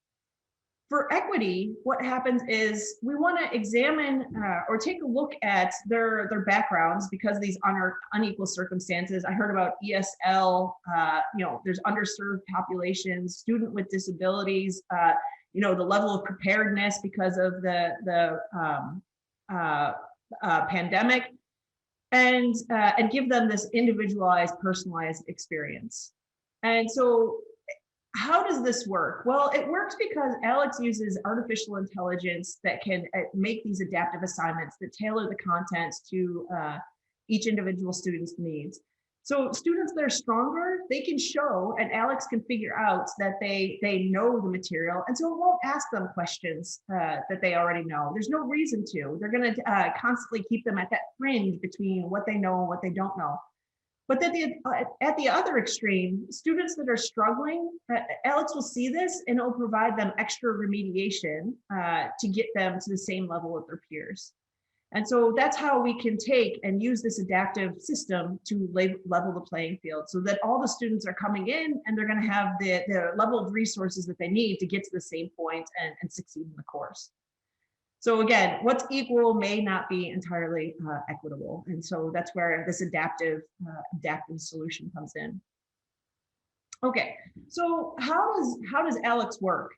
For equity, what happens is we want to examine or take a look at their backgrounds because of these unequal circumstances. I heard about ESL, there's underserved populations, student with disabilities, the level of preparedness because of the pandemic, and give them this individualized, personalized experience. And so how does this work? Well, it works because ALEX uses artificial intelligence that can make these adaptive assignments that tailor the content to each individual student's needs. So students that are stronger, they can show, and ALEX can figure out that they know the material, and so it won't ask them questions that they already know. There's no reason to. They're going to constantly keep them at that fringe between what they know and what they don't know. But at the other extreme, students that are struggling, ALEX will see this and it will provide them extra remediation to get them to the same level of their peers. And so that's how we can take and use this adaptive system to level the playing field so that all the students are coming in and they're going to have the level of resources that they need to get to the same point and succeed in the course. So again, what's equal may not be entirely equitable. And so that's where this adaptive solution comes in. Okay, so how does ALEX work?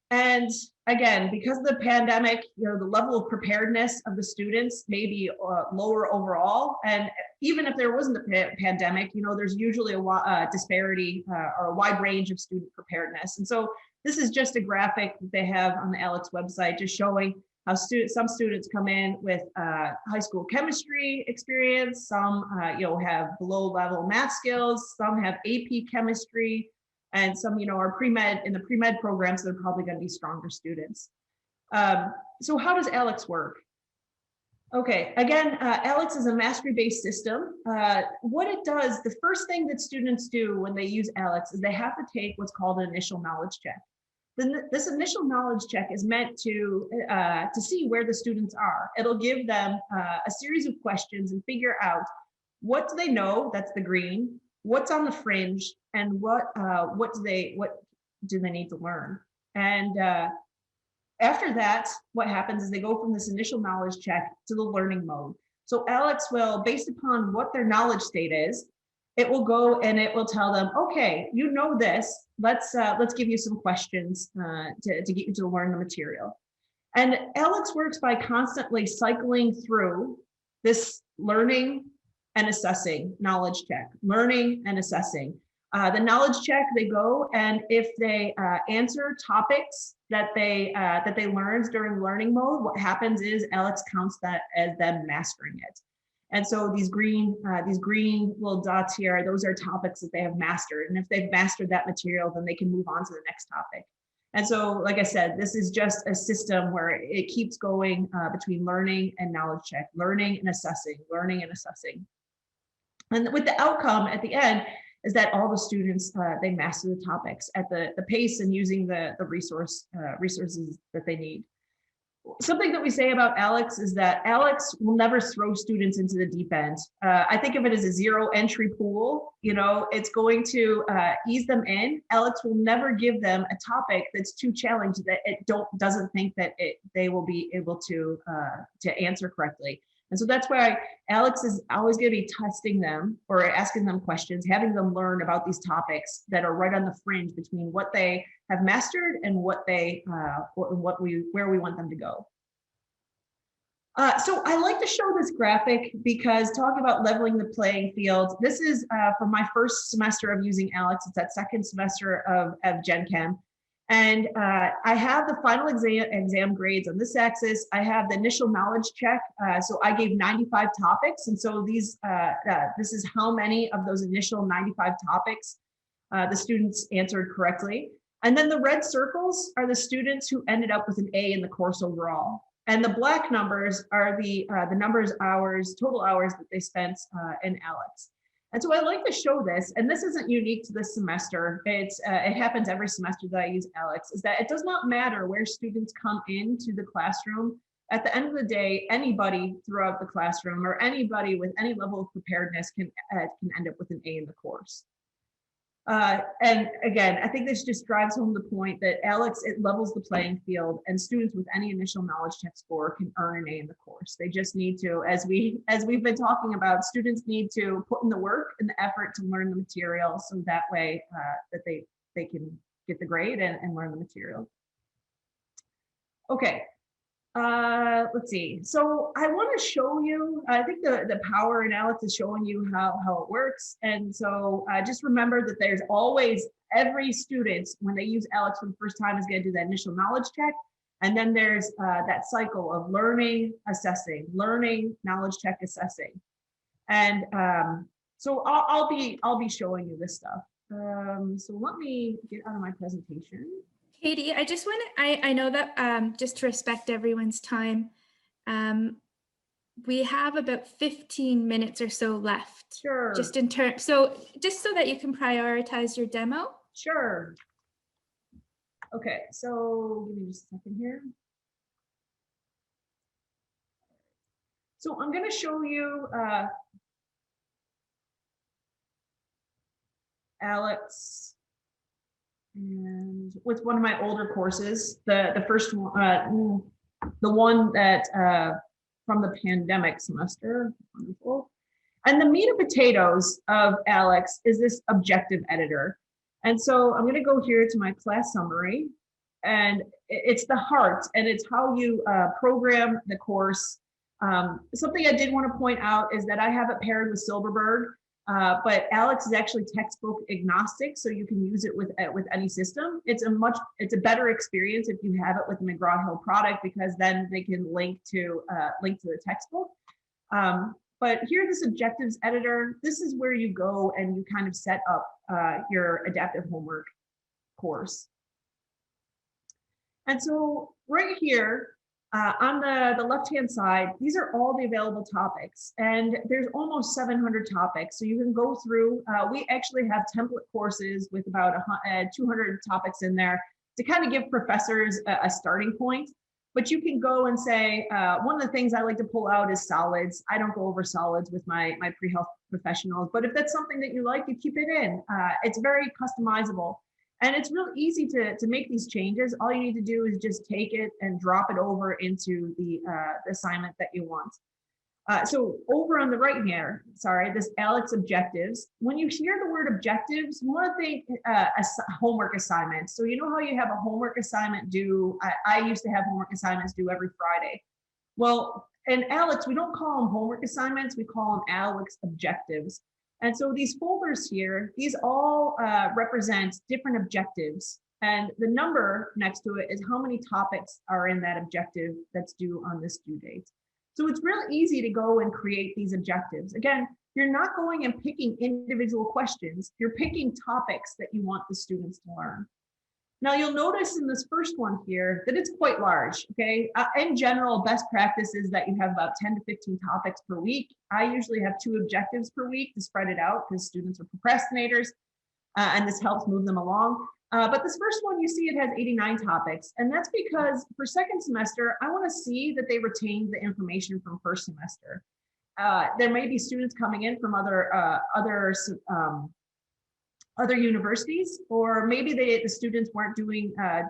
And again, because of the pandemic, the level of preparedness of the students may be lower overall. And even if there wasn't a pandemic, there's usually a disparity or a wide range of student preparedness. And so this is just a graphic that they have on the ALEX website, just showing how some students come in with high school chemistry experience, some have below level math skills, some have AP chemistry, and some are pre-med. In the pre-med programs, they're probably going to be stronger students. So how does ALEX work? Okay, again, ALEX is a mastery-based system. What it does, the first thing that students do when they use ALEX is they have to take what's called an initial knowledge check. This initial knowledge check is meant to see where the students are. It'll give them a series of questions and figure out what do they know, that's the green, what's on the fringe, and what do they need to learn. And after that, what happens is they go from this initial knowledge check to the learning mode. So ALEX will, based upon what their knowledge state is, it will go and it will tell them, okay, you know this, let's give you some questions to get you to learn the material. And ALEX works by constantly cycling through this learning and assessing knowledge check, learning and assessing. The knowledge check, they go, and if they answer topics that they learned during learning mode, what happens is ALEX counts that as them mastering it. And so these green little dots here, those are topics that they have mastered. And if they've mastered that material, then they can move on to the next topic. And so, like I said, this is just a system where it keeps going between learning and knowledge check, learning and assessing, learning and assessing. And with the outcome at the end is that all the students, they master the topics at the pace and using the resources that they need. Something that we say about ALEX is that ALEX will never throw students into the deep end. I think of it as a zero entry pool. It's going to ease them in. ALEX will never give them a topic that's too challenging that it doesn't think that they will be able to answer correctly. And so that's why ALEX is always going to be testing them or asking them questions, having them learn about these topics that are right on the fringe between what they have mastered and where we want them to go. So I like to show this graphic because talking about leveling the playing field, this is from my first semester of using ALEX. It's that second semester of Gen Chem. And I have the final exam grades on this axis. I have the initial knowledge check. So I gave 95 topics. And so this is how many of those initial 95 topics the students answered correctly. And then the red circles are the students who ended up with an A in the course overall. And the black numbers are the total hours that they spent in ALEX. And so I like to show this, and this isn't unique to this semester. It happens every semester that I use ALEX, is that it does not matter where students come into the classroom. At the end of the day, anybody throughout the classroom or anybody with any level of preparedness can end up with an A in the course. And again, I think this just drives home the point that ALEX, it levels the playing field, and students with any initial knowledge check score can earn an A in the course. They just need to, as we've been talking about, students need to put in the work and the effort to learn the material, so that way that they can get the grade and learn the material. Okay. Let's see. So I want to show you, I think the power in ALEX is showing you how it works. And so just remember that there's always, every student, when they use ALEX for the first time, is going to do that initial knowledge check. And then there's that cycle of learning, assessing, learning, knowledge check, assessing. And so I'll be showing you this stuff. So let me get out of my presentation. Katie, I just want to, I know that just to respect everyone's time, we have about 15 minutes or so left. Sure. Just so that you can prioritize your demo. Sure. Okay, so give me just a second here. So I'm going to show you ALEX. And with one of my older courses, the first one, the one that from the pandemic semester, wonderful. And the meat and potatoes of ALEKS is this objective editor. And so I'm going to go here to my class summary, and it's the heart, and it's how you program the course. Something I did want to point out is that I have it paired with Silberberg, but ALEKS is actually textbook agnostic, so you can use it with any system. It's a better experience if you have it with the McGraw Hill product, because then they can link to the textbook. But here, this objectives editor, this is where you go and you kind of set up your adaptive homework course. And so right here on the left-hand side, these are all the available topics, and there's almost 700 topics. So you can go through, we actually have template courses with about 200 topics in there to kind of give professors a starting point. But you can go and say, one of the things I like to pull out is solids. I don't go over solids with my pre-health professionals, but if that's something that you like, you keep it in. It's very customizable. And it's real easy to make these changes. All you need to do is just take it and drop it over into the assignment that you want. So over on the right here, this ALEKS objectives. When you hear the word objectives, you want to think homework assignments. So you know how you have a homework assignment due, I used to have homework assignments due every Friday. Well, in ALEKS, we don't call them homework assignments, we call them ALEKS objectives. And so these folders here, these all represent different objectives. And the number next to it is how many topics are in that objective that's due on this due date. So it's real easy to go and create these objectives. Again, you're not going and picking individual questions, you're picking topics that you want the students to learn. Now you'll notice in this first one here that it's quite large, okay? In general, best practice is that you have about 10 to 15 topics per week. I usually have 2 objectives per week to spread it out because students are procrastinators, and this helps move them along. But this first one, you see it has 89 topics, and that's because for second semester, I want to see that they retained the information from first semester. There may be students coming in from other universities, or maybe the students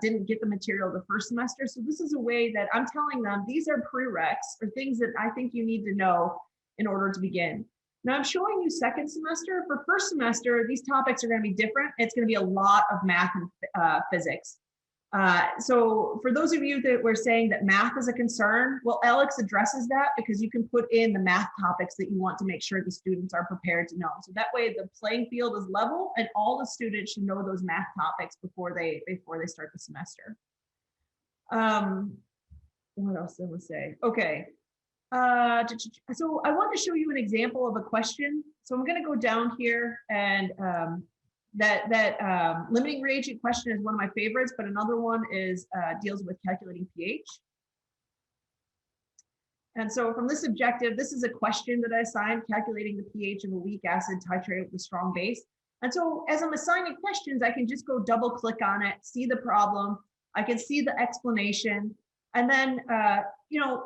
didn't get the material the first semester. So this is a way that I'm telling them these are prereqs or things that I think you need to know in order to begin. Now I'm showing you second semester. For first semester, these topics are going to be different. It's going to be a lot of math and physics. So for those of you that were saying that math is a concern, well, ALEKS addresses that because you can put in the math topics that you want to make sure the students are prepared to know. So that way the playing field is level and all the students should know those math topics before they start the semester. What else did I say? Okay. So I want to show you an example of a question. So I'm going to go down here, and that limiting reagent question is one of my favorites, but another one is deals with calculating pH. And so from this objective, this is a question that I assigned, calculating the pH of a weak acid titrated with a strong base. And so as I'm assigning questions, I can just go double click on it, see the problem, I can see the explanation, and then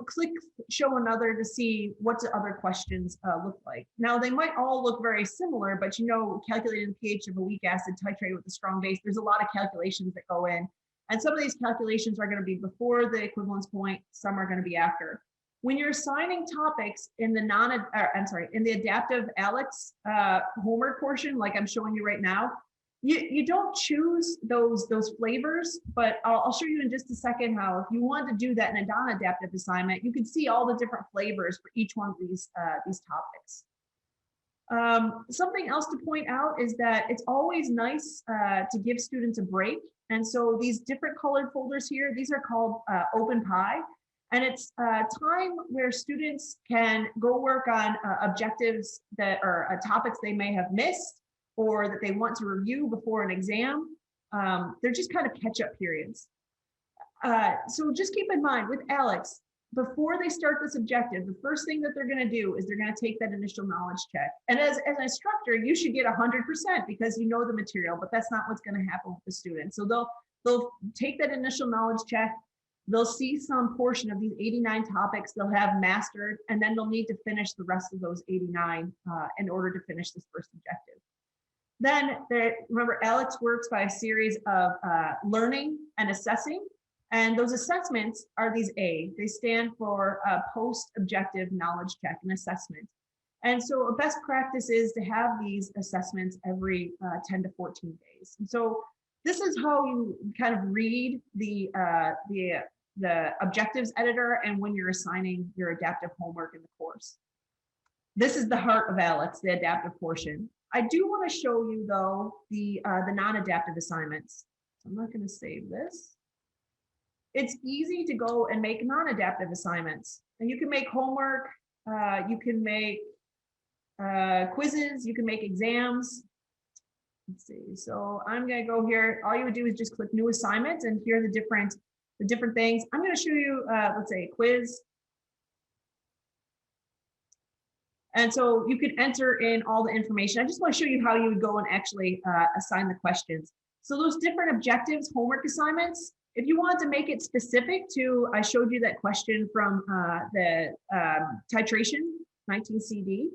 click show another to see what the other questions look like. Now they might all look very similar, but calculating the pH of a weak acid titrated with a strong base, there's a lot of calculations that go in. And some of these calculations are going to be before the equivalence point, some are going to be after. When you're assigning topics in the adaptive ALEKS homework portion, like I'm showing you right now, you don't choose those flavors, but I'll show you in just a second how if you want to do that in a non-adaptive assignment, you can see all the different flavors for each one of these topics. Something else to point out is that it's always nice to give students a break. And so these different colored folders here, these are called Open Pie. And it's time where students can go work on objectives that are topics they may have missed, or that they want to review before an exam. They're just kind of catch-up periods. So just keep in mind with ALEKS, before they start this objective, the first thing that they're going to do is they're going to take that initial knowledge check. And as an instructor, you should get 100% because you know the material, but that's not what's going to happen with the students. So they'll take that initial knowledge check. They'll see some portion of these 89 topics they'll have mastered, and then they'll need to finish the rest of those 89 in order to finish this first objective. Then remember, ALEKS works by a series of learning and assessing, and those assessments are these A. They stand for post-objective knowledge check and assessment. And so a best practice is to have these assessments every 10 to 14 days. And so this is how you kind of read the objectives editor and when you're assigning your adaptive homework in the course. This is the heart of ALEKS, the adaptive portion. I do want to show you though the non-adaptive assignments. So I'm not going to save this. It's easy to go and make non-adaptive assignments, and you can make homework, you can make quizzes, you can make exams. Let's see. So I'm going to go here. All you would do is just click new assignment, and here are the different things. I'm going to show you, let's say, a quiz. And so you could enter in all the information. I just want to show you how you would go and actually assign the questions. So those different objectives, homework assignments, if you want to make it specific to, I showed you that question from the titration, 19CD.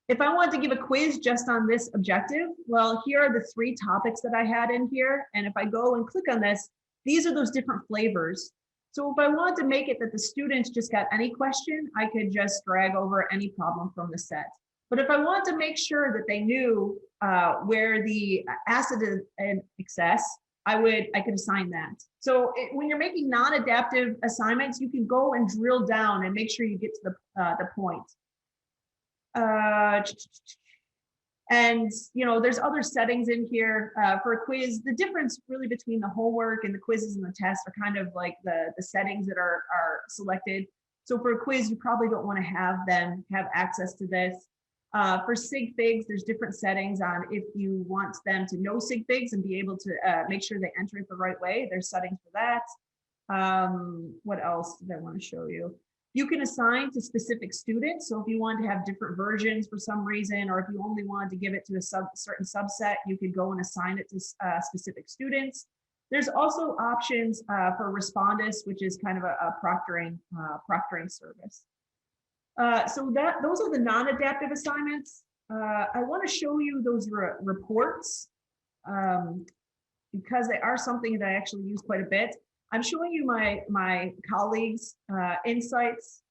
If I wanted to give a quiz just on this objective, well, here are the 3 topics that I had in here. And if I go and click on this, these are those different flavors. So if I wanted to make it that the students just got any question, I could just drag over any problem from the set. But if I wanted to make sure that they knew where the acid in excess, I could assign that. So when you're making non-adaptive assignments, you can go and drill down and make sure you get to the point. And there's other settings in here for a quiz. The difference really between the homework and the quizzes and the tests are kind of like the settings that are selected. So for a quiz, you probably don't want to have them have access to this. For sig figs, there's different settings on if you want them to know sig figs and be able to make sure they enter it the right way. There's settings for that. What else did I want to show you? You can assign to specific students. So if you want to have different versions for some reason, or if you only wanted to give it to a certain subset, you could go and assign it to specific students. There's also options for Respondus, which is kind of a proctoring service. So those are the non-adaptive assignments. I want to show you those reports because they are something that I actually use quite a bit. I'm showing you my colleagues' insights.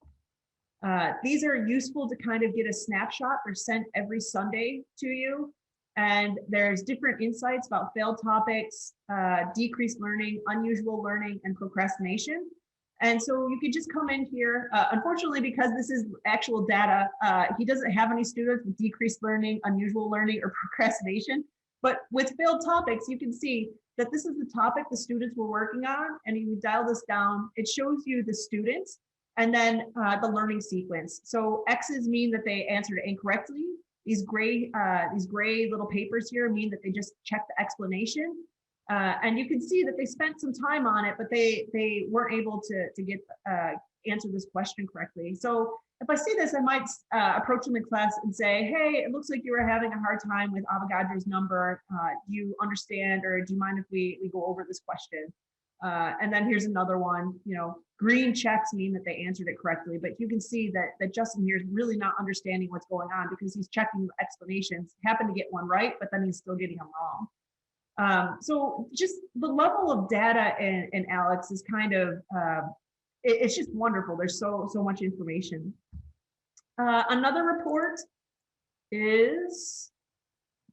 These are useful to kind of get a snapshot. They're sent every Sunday to you. And there's different insights about failed topics, decreased learning, unusual learning, and procrastination. And so you could just come in here. Unfortunately, because this is actual data, he doesn't have any students with decreased learning, unusual learning, or procrastination. But with failed topics, you can see that this is the topic the students were working on. And you dial this down, it shows you the students and then the learning sequence. So X's mean that they answered incorrectly. These gray little papers here mean that they just checked the explanation. And you can see that they spent some time on it, but they weren't able to get answer this question correctly. So if I see this, I might approach them in class and say, hey, it looks like you were having a hard time with Avogadro's number. Do you understand, or do you mind if we go over this question? And then here's another one, green checks mean that they answered it correctly, but you can see that Justin here is really not understanding what's going on because he's checking the explanations, happened to get one right, but then he's still getting them wrong. So just the level of data in ALEKS is kind of, it's just wonderful. There's so much information. Another report is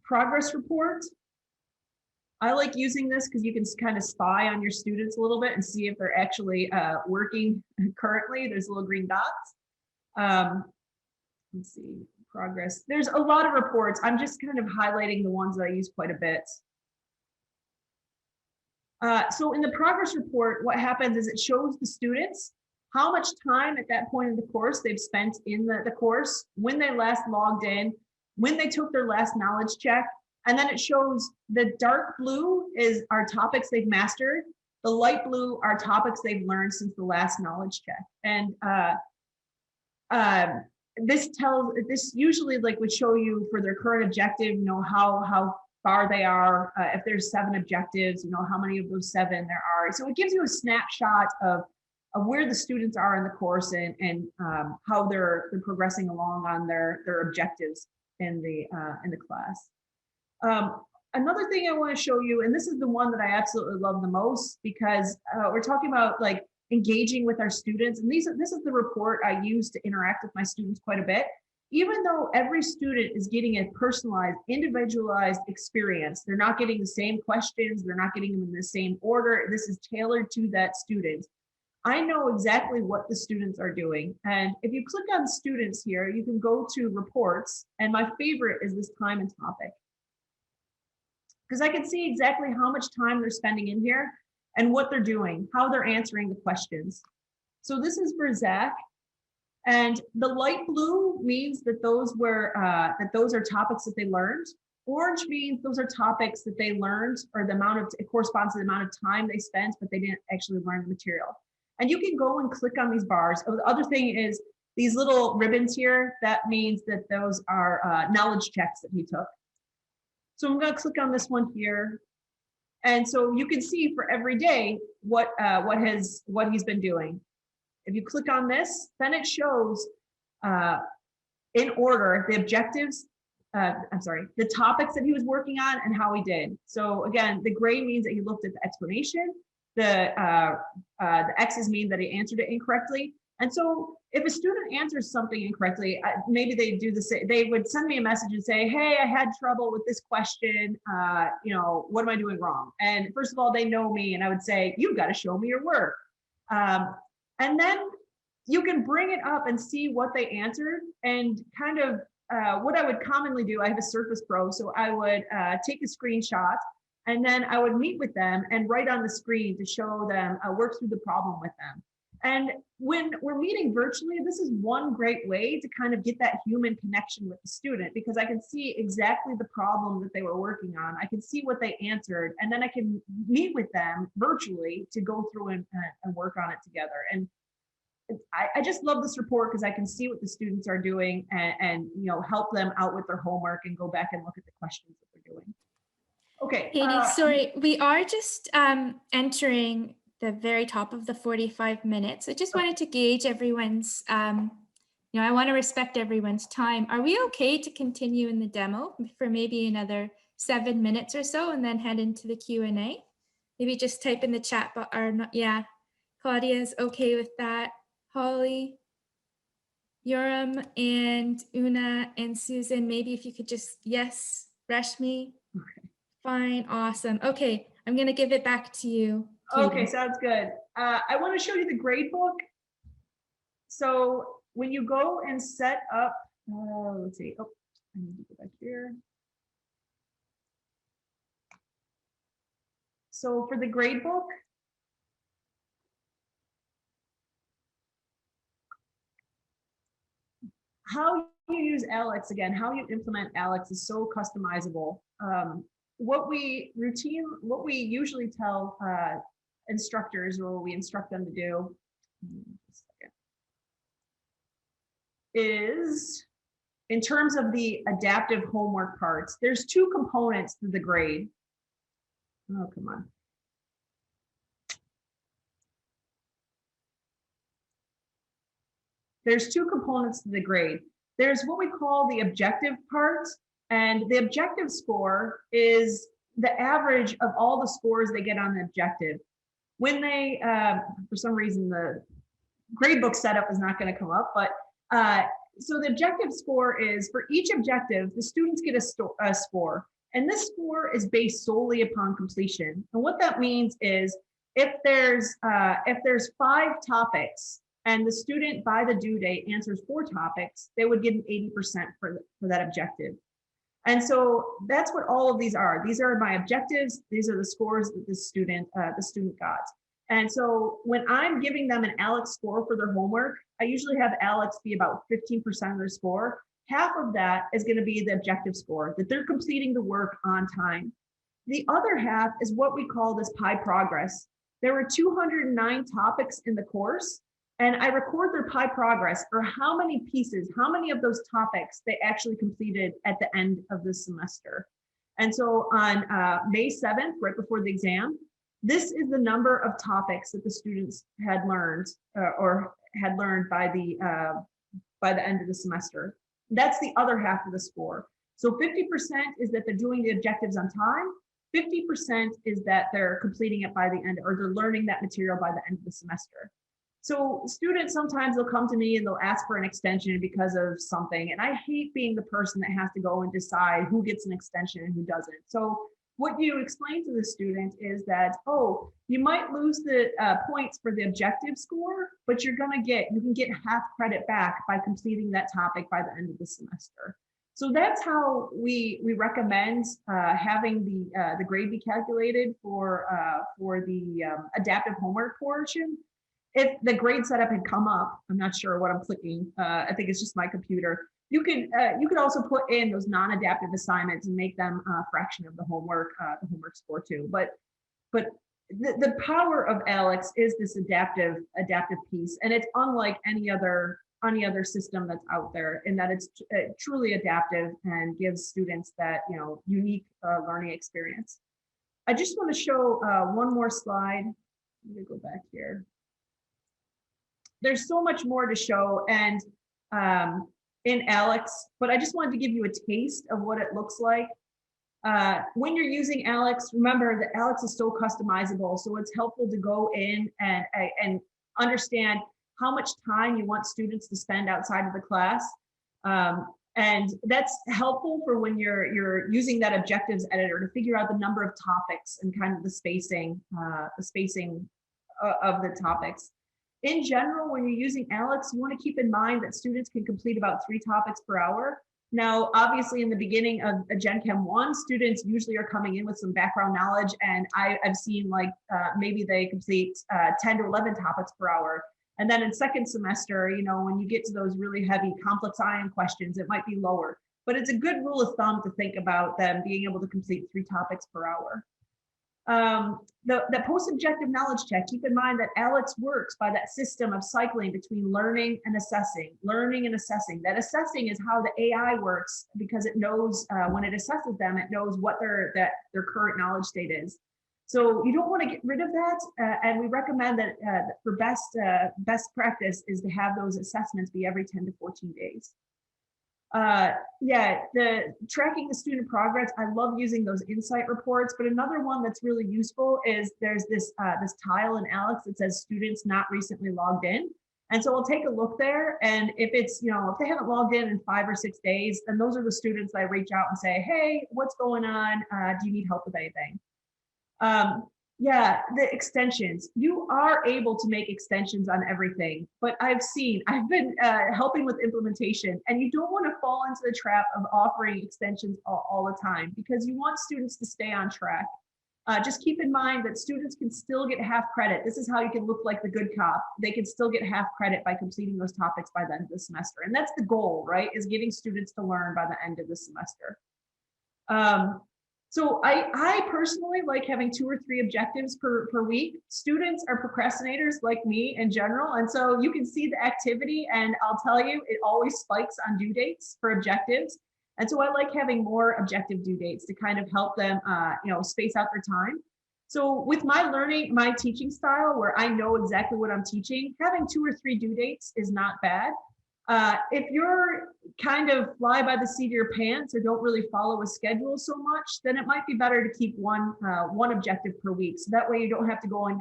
progress report. I like using this because you can kind of spy on your students a little bit and see if they're actually working currently. There's little green dots. Let's see, progress. There's a lot of reports. I'm just kind of highlighting the ones that I use quite a bit. So in the progress report, what happens is it shows the students how much time at that point in the course they've spent in the course, when they last logged in, when they took their last knowledge check, and then it shows the dark blue are topics they've mastered, the light blue are topics they've learned since the last knowledge check. And this usually would show you for their current objective, how far they are. If there's 7 objectives, how many of those 7 there are. So it gives you a snapshot of where the students are in the course and how they're progressing along on their objectives in the class. Another thing I want to show you, and this is the one that I absolutely love the most because we're talking about engaging with our students, and this is the report I use to interact with my students quite a bit. even though every student is getting a personalized, individualized experience, they're not getting the same questions, they're not getting them in the same order, this is tailored to that student. I know exactly what the students are doing. And if you click on students here, you can go to reports. And my favorite is this time and topic, because I can see exactly how much time they're spending in here and what they're doing, how they're answering the questions. So this is for Zach. And the light blue means that those are topics that they learned. Orange means those are topics that they learned, or it corresponds to the amount of time they spent, but they didn't actually learn the material. And you can go and click on these bars. Oh, the other thing is these little ribbons here, that means that those are knowledge checks that he took. So I'm going to click on this one here. And so you can see for every day what he's been doing. If you click on this, then it shows in order the objectives, the topics that he was working on and how he did. So again, the gray means that he looked at the explanation. The X's mean that he answered it incorrectly. And so if a student answers something incorrectly, maybe they do the same. They would send me a message and say, hey, I had trouble with this question. What am I doing wrong? And first of all, they know me, and I would say, you've got to show me your work. And then you can bring it up and see what they answered, and kind of what I would commonly do. I have a Surface Pro, so I would take a screenshot, and then I would meet with them and write on the screen to show them, work through the problem with them. And when we're meeting virtually, this is one great way to kind of get that human connection with the student, because I can see exactly the problem that they were working on. I can see what they answered, and then I can meet with them virtually to go through and work on it together. And I just love this report because I can see what the students are doing and help them out with their homework and go back and look at the questions that they're doing. Okay. Katie, sorry, we are just entering the very top of the 45 minutes. I just wanted to gauge everyone's, I want to respect everyone's time. Are we okay to continue in the demo for maybe another 7 minutes or so and then head into the Q&A? Maybe just type in the chat, yeah, Claudia's okay with that. Holly, Yoram, and Una, and Susan, maybe if you could just, yes, Rashmi. Okay. Fine, awesome. Okay, I'm gonna give it back to you, Katie. Okay, sounds good. I want to show you the grade book. So when you go and set up, let's see. Oh, I need to go back here. So for the grade book, how you use Alex, again, how you implement Alex is so customizable. What we usually tell instructors, or we instruct them to do, is in terms of the adaptive homework parts, there's two components to the grade. Oh, come on. There's two components to the grade. There's what we call the objective part, and the objective score is the average of all the scores they get on the objective. When they, for some reason, the gradebook setup is not going to come up, but so the objective score is for each objective, the students get a score, and this score is based solely upon completion. And what that means is if there's 5 topics, and the student by the due date answers 4 topics, they would get an 80% for that objective. And so that's what all of these are. These are my objectives. These are the scores that the student got. And so when I'm giving them an Alex score for their homework, I usually have Alex be about 15% of their score. Half of that is going to be the objective score, that they're completing the work on time. The other half is what we call this pie progress. There were 209 topics in the course, and I record their pie progress, or how many pieces, how many of those topics they actually completed at the end of the semester. And so on May 7th, right before the exam, this is the number of topics that the students had learned or had learned by the end of the semester. That's the other half of the score. So 50% is that they're doing the objectives on time. 50% is that they're completing it by the end, or they're learning that material by the end of the semester. So students, sometimes they'll come to me and they'll ask for an extension because of something. And I hate being the person that has to go and decide who gets an extension and who doesn't. So what you explain to the student is that, oh, you might lose the points for the objective score, but you can get half credit back by completing that topic by the end of the semester. So that's how we recommend having the grade be calculated for the adaptive homework portion. If the grade setup had come up, I'm not sure what I'm clicking. I think it's just my computer. You could also put in those non-adaptive assignments and make them a fraction of the homework score too. But the power of ALEKS is this adaptive piece, and it's unlike any other system that's out there in that it's truly adaptive and gives students that unique learning experience. I just want to show one more slide. Let me go back here. There's so much more to show and in ALEKS, but I just wanted to give you a taste of what it looks like. When you're using ALEKS, remember that ALEKS is so customizable, so it's helpful to go in and understand how much time you want students to spend outside of the class. And that's helpful for when you're using that objectives editor to figure out the number of topics and kind of the spacing of the topics. In general, when you're using ALEKS, you want to keep in mind that students can complete about 3 topics per hour. Now, obviously, in the beginning of a Gen Chem 1, students usually are coming in with some background knowledge, and I've seen like maybe they complete 10 to 11 topics per hour. And then in second semester, when you get to those really heavy complex ion questions, it might be lower. But it's a good rule of thumb to think about them being able to complete 3 topics per hour. The post-objective knowledge check, keep in mind that ALEKS works by that system of cycling between learning and assessing. That assessing is how the AI works because it knows when it assesses them, it knows what their current knowledge state is. So you don't want to get rid of that. And we recommend that for best practice is to have those assessments be every 10 to 14 days. The tracking the student progress, I love using those insight reports, but another one that's really useful is there's this tile in ALEKS that says students not recently logged in. And so I'll take a look there. And if it's, if they haven't logged in 5 or 6 days, then those are the students that I reach out and say, hey, what's going on? Do you need help with anything? The extensions, you are able to make extensions on everything, but I've been helping with implementation, and you don't want to fall into the trap of offering extensions all the time because you want students to stay on track. Just keep in mind that students can still get half credit. This is how you can look like the good cop. They can still get half credit by completing those topics by the end of the semester. And that's the goal, right? Is getting students to learn by the end of the semester. So I personally like having 2 or 3 objectives per week. Students are procrastinators like me in general. And so you can see the activity, and I'll tell you, it always spikes on due dates for objectives. And so I like having more objective due dates to kind of help them, space out their time. So with my teaching style where I know exactly what I'm teaching, having 2 or 3 due dates is not bad. If you're kind of fly by the seat of your pants or don't really follow a schedule so much, then it might be better to keep one objective per week. So that way you don't have to go and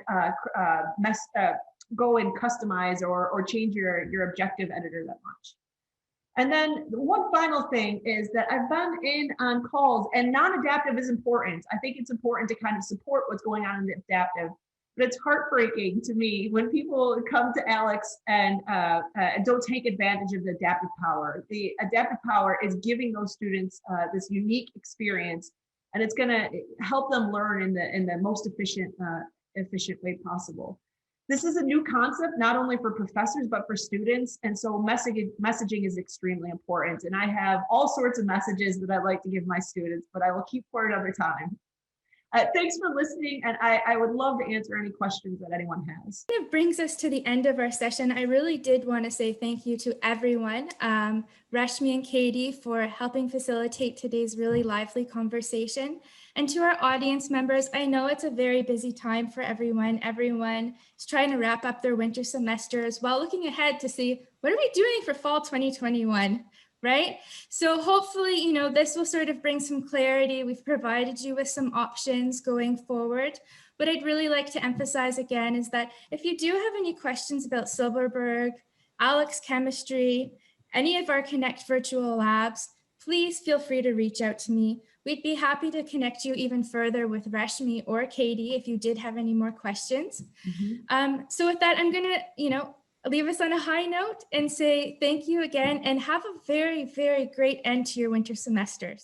customize or change your objective editor that much. And then one final thing is that I've been in on calls, and non-adaptive is important. I think it's important to kind of support what's going on in the adaptive. But it's heartbreaking to me when people come to ALEKS and don't take advantage of the adaptive power. The adaptive power is giving those students this unique experience, and it's going to help them learn in the most efficient way possible. This is a new concept, not only for professors, but for students. And so messaging is extremely important. And I have all sorts of messages that I like to give my students, but I will keep for another time. Thanks for listening, and I would love to answer any questions that anyone has. It brings us to the end of our session. I really did want to say thank you to everyone, Rashmi and Katie, for helping facilitate today's really lively conversation. And to our audience members, I know it's a very busy time for everyone. Everyone is trying to wrap up their winter semesters while looking ahead to see what are we doing for fall 2021. Right? So hopefully, this will sort of bring some clarity. We've provided you with some options going forward. what I'd really like to emphasize again is that if you do have any questions about Silberberg, Alex Chemistry, any of our Connect virtual labs, please feel free to reach out to me. We'd be happy to connect you even further with Rashmi or Katie if you did have any more questions. So with that, I'm gonna, leave us on a high note and say thank you again and have a very, very great end to your winter semesters.